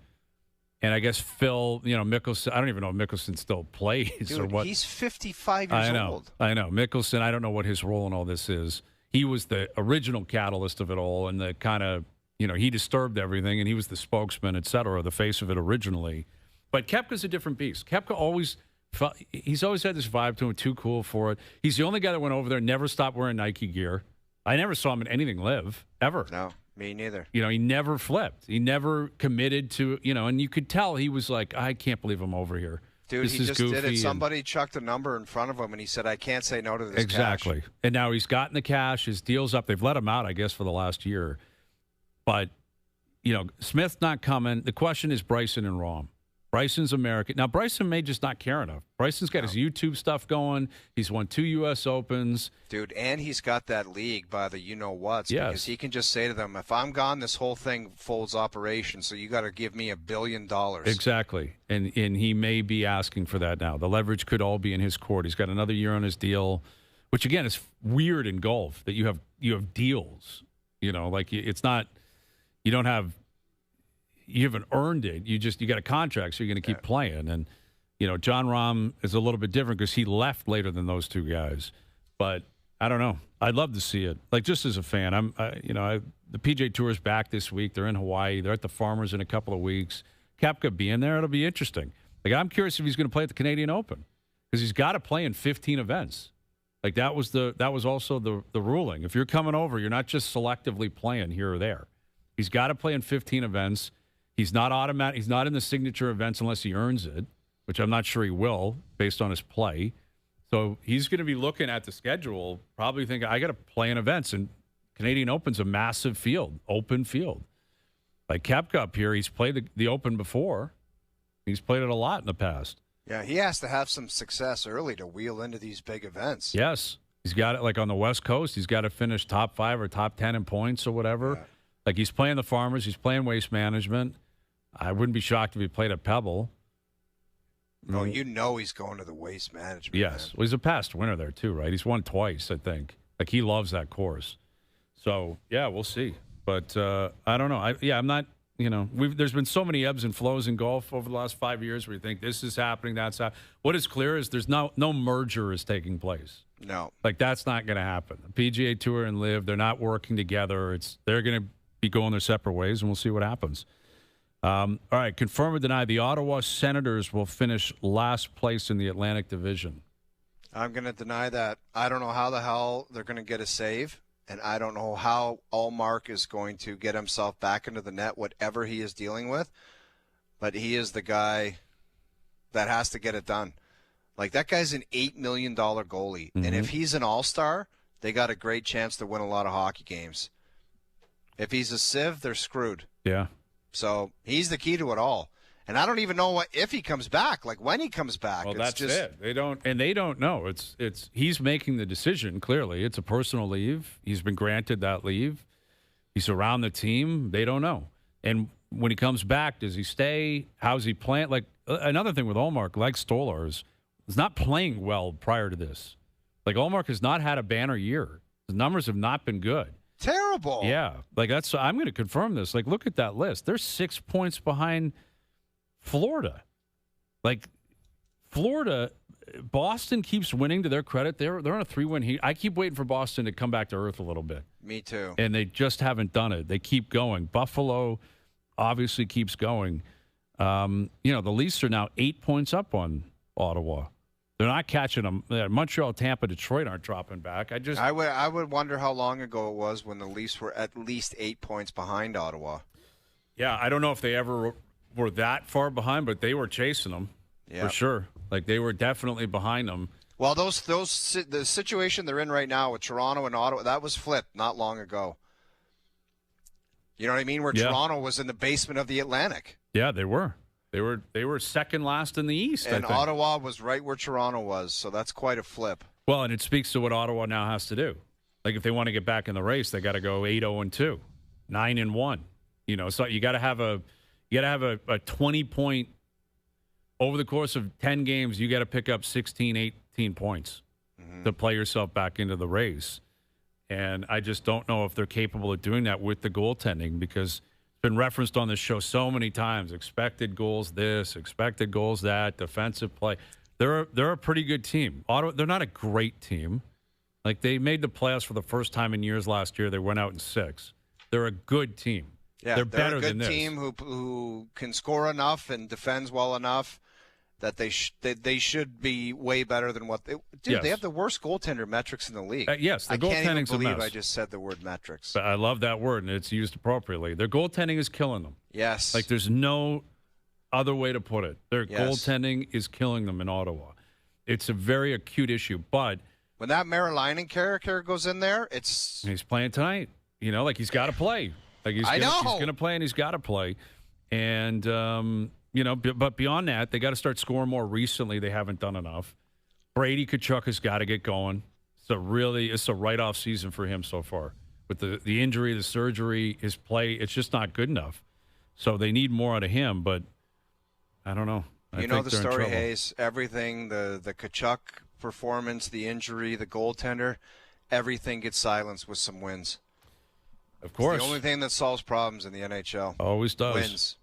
And I guess Phil, Mickelson, I don't even know if Mickelson still plays.
Dude,
or what.
He's 55 years old.
I know. Mickelson, I don't know what his role in all this is. He was the original catalyst of it all, and the kind of, he disturbed everything, and he was the spokesman, et cetera, the face of it originally. But Koepka's a different beast. Koepka he's always had this vibe to him, too cool for it. He's the only guy that went over there, never stopped wearing Nike gear. I never saw him in anything Live, ever.
No, me neither.
He never flipped. He never committed to, and you could tell he was like, I can't believe I'm over here.
Dude,
this
he
is
just
goofy.
did it. Somebody chucked a number in front of him, and he said, I can't say no to this
Exactly.
cash.
And now he's gotten the cash. His deal's up. They've let him out, I guess, for the last year. But, Smith's not coming. The question is Bryson and Rahm. Bryson's American. Now, Bryson may just not care enough. Bryson's got his YouTube stuff going. He's won 2 U.S. Opens.
Dude, and he's got that league by the you-know-whats.
Yes.
Because he can just say to them, if I'm gone, this whole thing folds operation, so you got to give me $1 billion.
Exactly. And he may be asking for that now. The leverage could all be in his court. He's got another year on his deal, which, again, is weird in golf that you have deals. It's not – you haven't earned it. You got a contract, so you're going to keep playing. And, John Rahm is a little bit different because he left later than those two guys. But I don't know. I'd love to see it. Like, just as a fan, the PGA Tour is back this week. They're in Hawaii. They're at the Farmers in a couple of weeks. Koepka being there, it'll be interesting. Like, I'm curious if he's going to play at the Canadian Open because he's got to play in 15 events. Like, that was also the ruling. If you're coming over, you're not just selectively playing here or there. He's got to play in 15 events. He's not automatic. He's not in the signature events unless he earns it, which I'm not sure he will based on his play. So he's going to be looking at the schedule, probably thinking, I got to play in events. And Canadian Open's a massive field, open field. Like Koepka up here, he's played the Open before. He's played it a lot in the past.
Yeah, he has to have some success early to wheel into these big events.
Yes. He's got it, like on the West Coast, he's got to finish top 5 or top 10 in points or whatever. Yeah. Like he's playing the Farmers, he's playing Waste Management. I wouldn't be shocked if he played at Pebble.
No, he's going to the Waste Management.
Yes. Well, he's a past winner there, too, right? He's won twice, I think. Like, he loves that course. So, yeah, we'll see. But I don't know. I'm not, there's been so many ebbs and flows in golf over the last 5 years where you think this is happening, that's happening. What is clear is there's no merger is taking place.
No.
Like, that's not going to happen. The PGA Tour and LIV, they're not working together. They're going to be going their separate ways, and we'll see what happens. All right, confirm or deny, the Ottawa Senators will finish last place in the Atlantic Division.
I'm going to deny that. I don't know how the hell they're going to get a save, and I don't know how Ullmark is going to get himself back into the net, whatever he is dealing with, but he is the guy that has to get it done. Like, that guy's an $8 million goalie, and if he's an all-star, they got a great chance to win a lot of hockey games. If he's a sieve, they're screwed.
Yeah.
So he's the key to it all. And I don't even know if he comes back, like when he comes back.
Well, that's it. They don't know. It's he's making the decision. Clearly, it's a personal leave. He's been granted that leave. He's around the team. They don't know. And when he comes back, does he stay? How's he playing? Like another thing with Ullmark, like Stolar, is not playing well prior to this. Like Ullmark has not had a banner year. His numbers have not been good.
Terrible.
Yeah, like I'm going to confirm this. Like, look at that list. They're 6 points behind Florida. Like Florida, Boston keeps winning. To their credit, they're on a 3-win heat. I keep waiting for Boston to come back to earth a little bit.
Me too.
And they just haven't done it. They keep going. Buffalo obviously keeps going. The Leafs are now 8 points up on Ottawa. They're not catching them. Montreal, Tampa, Detroit aren't dropping back.
I would wonder how long ago it was when the Leafs were at least 8 points behind Ottawa.
Yeah, I don't know if they ever were that far behind, but they were chasing them for sure. Like they were definitely behind them.
Well, the situation they're in right now with Toronto and Ottawa, that was flipped not long ago. You know what I mean? Where Toronto was in the basement of the Atlantic.
Yeah, they were. They were second last in the East,
and Ottawa was right where Toronto was, so that's quite a flip.
Well, and it speaks to what Ottawa now has to do. Like if they want to get back in the race, they got to go 8-0-2, 9-1. So you got to have a 20-point over the course of 10 games. You got to pick up 16, 18 points to play yourself back into the race. And I just don't know if they're capable of doing that with the goaltending because been referenced on this show so many times. Expected goals this, expected goals that, defensive play. They're a pretty good team. Ottawa, they're not a great team. Like they made the playoffs for the first time in years last year. They went out in 6. They're a good team.
Yeah,
they're better than this.
They're a good team who can score enough and defends well enough that they should be way better than what they do.
Yes.
They have the worst goaltender metrics in the league.
Yes, the goaltending's a mess.
I can't even believe I just said the word metrics.
But I love that word, and it's used appropriately. Their goaltending is killing them.
Yes.
Like there's no other way to put it. Their goaltending is killing them in Ottawa. It's a very acute issue. But
when that Marilainen character goes in there, he's
playing tonight. Like he's got to play. Like he's going to play, and he's got to play. And but beyond that, they got to start scoring more recently. They haven't done enough. Brady Tkachuk has got to get going. It's a write-off season for him so far. With the injury, the surgery, his play, it's just not good enough. So they need more out of him, but I don't know. I think
the
they're in
story,
trouble.
Hayes, everything, the Tkachuk performance, the injury, the goaltender, everything gets silenced with some wins.
Of course.
It's the only thing that solves problems in the NHL.
Always does.
Wins.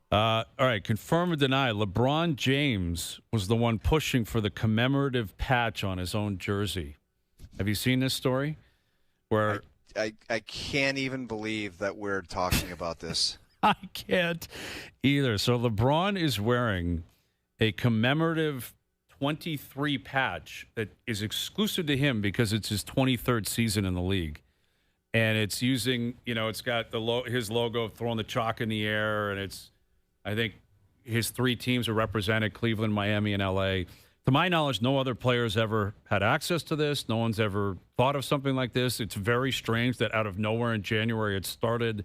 All right, confirm or deny, LeBron James was the one pushing for the commemorative patch on his own jersey. Have you seen this story? Where
I can't even believe that we're talking about this.
I can't either. So LeBron is wearing a commemorative 23 patch that is exclusive to him because it's his 23rd season in the league. And it's using, it's got his logo throwing the chalk in the air, and I think his 3 teams are represented, Cleveland, Miami, and L.A. To my knowledge, no other players ever had access to this. No one's ever thought of something like this. It's very strange that out of nowhere in January it started.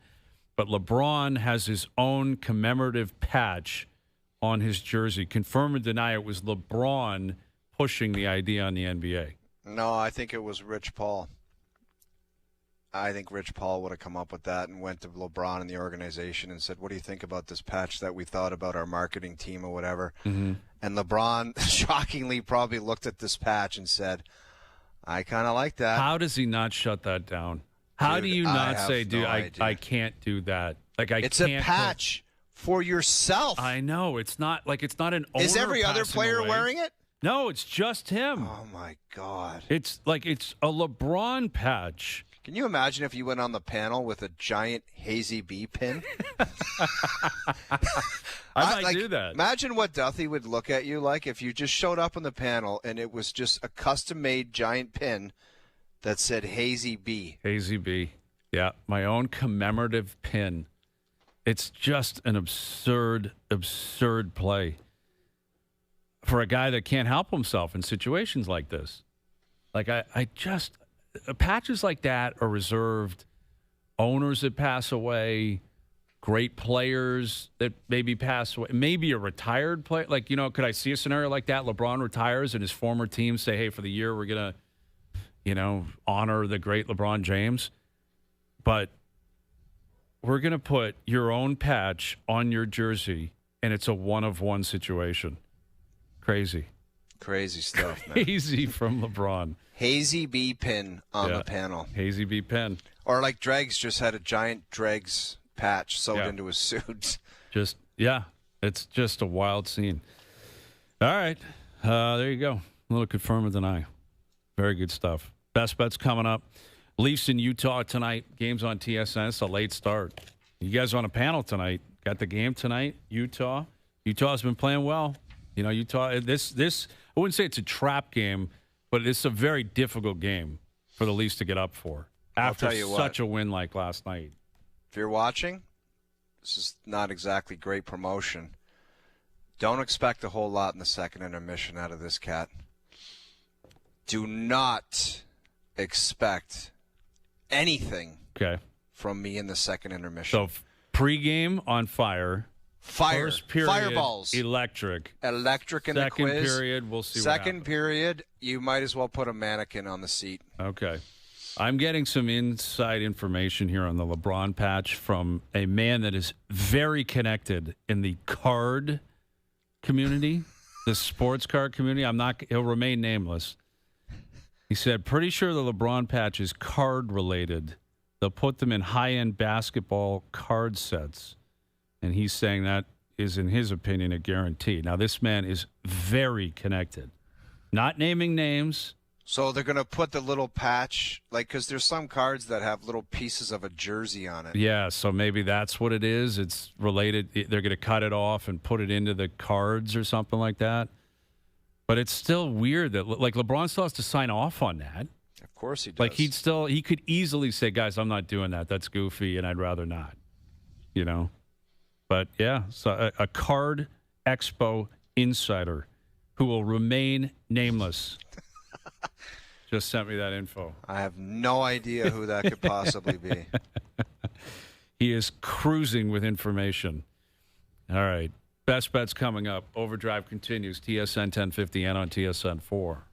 But LeBron has his own commemorative patch on his jersey. Confirm or deny it was LeBron pushing the idea on the NBA?
No, I think it was Rich Paul. I think Rich Paul would have come up with that and went to LeBron and the organization and said, what do you think about this patch that we thought about our marketing team or whatever? Mm-hmm. And LeBron, shockingly, probably looked at this patch and said, I kind of like that.
How does he not shut that down? How do you not say, dude, I can't do that?
It's a patch for yourself.
I know. It's not an owner.
Is every other player
away.
wearing it?
No, it's just him.
Oh, my God.
It's a LeBron patch.
Can you imagine if you went on the panel with a giant Hazy B pin?
I might do that.
Imagine what Duthie would look at you like if you just showed up on the panel and it was just a custom-made giant pin that said Hazy B.
Hazy B. Yeah, my own commemorative pin. It's just an absurd play for a guy that can't help himself in situations like this. Like, patches like that are reserved. Owners that pass away, great players that maybe pass away, maybe a retired player. Like, could I see a scenario like that? LeBron retires and his former team say, hey, for the year, we're going to, honor the great LeBron James. But we're going to put your own patch on your jersey, and it's a one-of-one situation. Crazy
Stuff, man.
Crazy from LeBron.
Hazy B pin on the panel.
Hazy B pin.
Or like Dregs just had a giant Dregs patch sewed into his suit.
It's just a wild scene. All right. There you go. A little confirm or deny. Very good stuff. Best bets coming up. Leafs in Utah tonight. Games on TSN. It's a late start. You guys on a panel tonight. Got the game tonight. Utah. Utah's been playing well. Utah, this I wouldn't say it's a trap game, but it's a very difficult game for the Leafs to get up for after such a win like last night.
If you're watching, this is not exactly great promotion. Don't expect a whole lot in the second intermission out of this cat. Do not expect anything from me in the second intermission.
So pregame on fire. First period,
fireballs.
Electric
in the quiz.
Second period, we'll see what happens.
Second period, you might as well put a mannequin on the seat.
Okay. I'm getting some inside information here on the LeBron patch from a man that is very connected in the card community, the sports card community. He'll remain nameless. He said, pretty sure the LeBron patch is card related. They'll put them in high-end basketball card sets. And he's saying that is, in his opinion, a guarantee. Now, this man is very connected. Not naming names.
So they're going to put the little patch, because there's some cards that have little pieces of a jersey on it.
Yeah, so maybe that's what it is. It's related. They're going to cut it off and put it into the cards or something like that. But it's still weird that, LeBron still has to sign off on that.
Of course he does.
He could easily say, guys, I'm not doing that. That's goofy, and I'd rather not, But, yeah, so a card expo insider who will remain nameless just sent me that info.
I have no idea who that could possibly be.
He is cruising with information. All right. Best bets coming up. OverDrive continues. TSN 1050 and on TSN 4.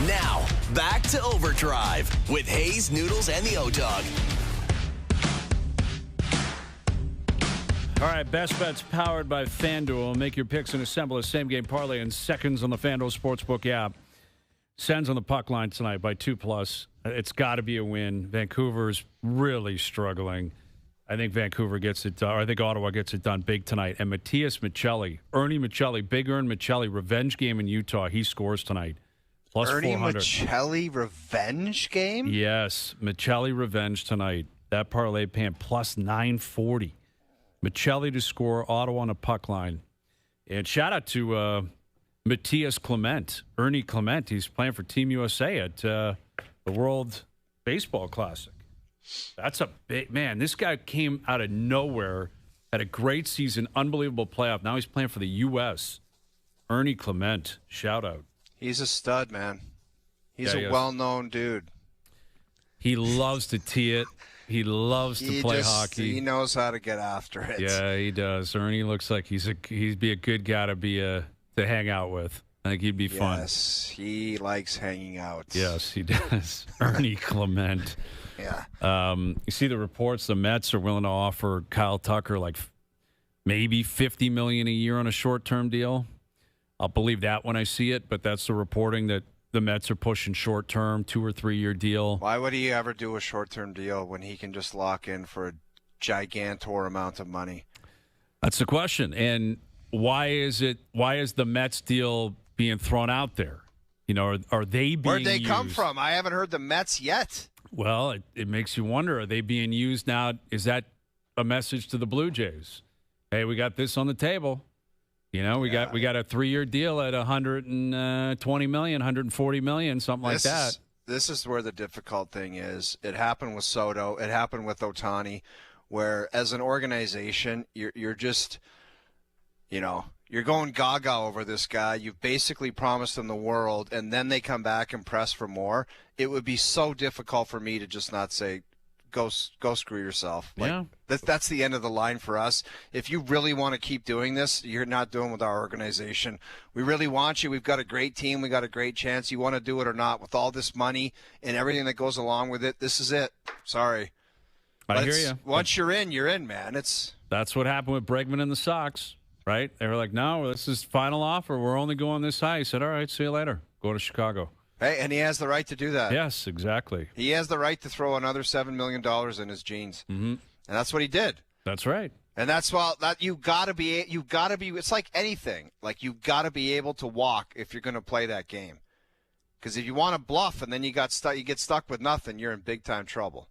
Now, back to Overdrive with Hayes, Noodles, and the O-Dog.
All right, Best Bets powered by FanDuel. Make your picks and assemble a same-game parlay in seconds on the FanDuel Sportsbook app. Sens on the puck line tonight by 2+. It's got to be a win. Vancouver's really struggling. I think Vancouver gets it done, or I think Ottawa gets it done big tonight. And Matias Michelli, Ernie Michelli, Big Ern Michelli, revenge game in Utah. He scores tonight. Plus
Ernie
400.
Michelli revenge game?
Yes, Michelli revenge tonight. That parlay paying plus 940. Michelli to score, Ottawa on a puck line. And shout out to Matthias Clement, Ernie Clement. He's playing for Team USA at the World Baseball Classic. That's a big, man, this guy came out of nowhere, had a great season, unbelievable playoff. Now he's playing for the U.S. Ernie Clement, shout out.
He's a stud, man. He's a well-known dude.
He loves to tee it. He loves to play hockey.
He knows how to get after it.
Yeah, he does. Ernie looks like he'd be a good guy to hang out with. I think he'd be fun.
Yes, he likes hanging out.
Yes, he does. Ernie Clement.
Yeah.
You see the reports. The Mets are willing to offer Kyle Tucker like maybe $50 million a year on a short-term deal. I'll believe that when I see it, but that's the reporting that the Mets are pushing short-term, 2 or 3 year deal.
Why would he ever do a short-term deal when he can just lock in for a gigantor amount of money?
That's the question. And why is the Mets deal being thrown out there? You know, are they being
Where'd they
used?
come from? I haven't heard the Mets yet.
Well, it makes you wonder, are they being used now? Is that a message to the Blue Jays? Hey, we got this on the table. You know, we got a 3 year deal at $120 million, $140 million, something like that.
This is where the difficult thing is. It happened with Soto. It happened with Ohtani, where as an organization, you're just, you know, you're going gaga over this guy. You've basically promised him the world, and then they come back and press for more. It would be so difficult for me to just not say, go screw yourself.
Yeah.
That's the end of the line for us. If you really want to keep doing this, you're not doing with our organization. We really want you. We've got a great team. We got a great chance. You want to do it or not with all this money and everything that goes along with it. This is it. Sorry.
I hear you.
Once you're in, man.
That's what happened with Bregman and the Sox, right? They were like, no, this is final offer. We're only going this high. He said, all right, see you later. Go to Chicago.
Hey, and he has the right to do that.
Yes, exactly.
He has the right to throw another $7 million in his jeans.
Mm-hmm.
And that's what he did.
That's right.
And that's why you gotta be. It's like anything. Like you gotta be able to walk if you're going to play that game. Because if you want to bluff and then you get stuck with nothing, you're in big time trouble.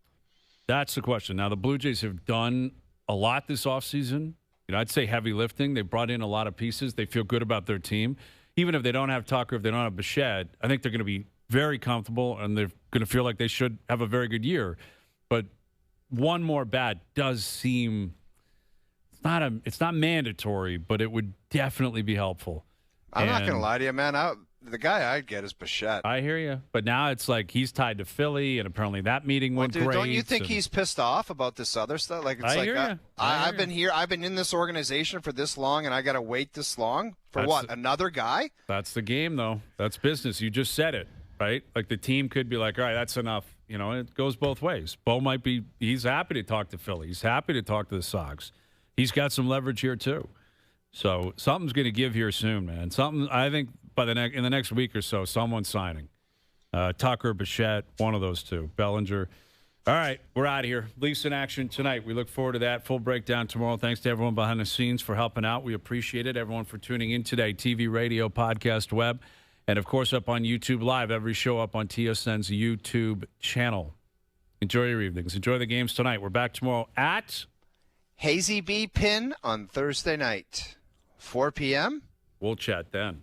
That's the question. Now the Blue Jays have done a lot this offseason. You know, I'd say heavy lifting. They brought in a lot of pieces. They feel good about their team. Even if they don't have Tucker, if they don't have Bichette, I think they're going to be very comfortable and they're going to feel like they should have a very good year. But one more bat does seem it's not mandatory, but it would definitely be helpful.
I'm not going to lie to you, man. The guy I'd get is Bichette.
I hear you. But now it's like he's tied to Philly, and apparently that meeting went great.
Don't you think he's pissed off about this other stuff? Like it's I've been here. I've been in this organization for this long, and I got to wait this long for another guy?
That's the game, though. That's business. You just said it, right? Like the team could be like, all right, that's enough. You know, it goes both ways. Bo might be. He's happy to talk to Philly. He's happy to talk to the Sox. He's got some leverage here too. So something's going to give here soon, man. Something I think in the next week or so, someone's signing. Tucker, Bichette, one of those two. Bellinger. All right, we're out of here. Leafs in action tonight. We look forward to that. Full breakdown tomorrow. Thanks to everyone behind the scenes for helping out. We appreciate it. Everyone for tuning in today. TV, radio, podcast, web, and, of course, up on YouTube Live. Every show up on TSN's YouTube channel. Enjoy your evenings. Enjoy the games tonight. We're back tomorrow at
Hazy B Pin on Thursday night. 4 p.m.
We'll chat then.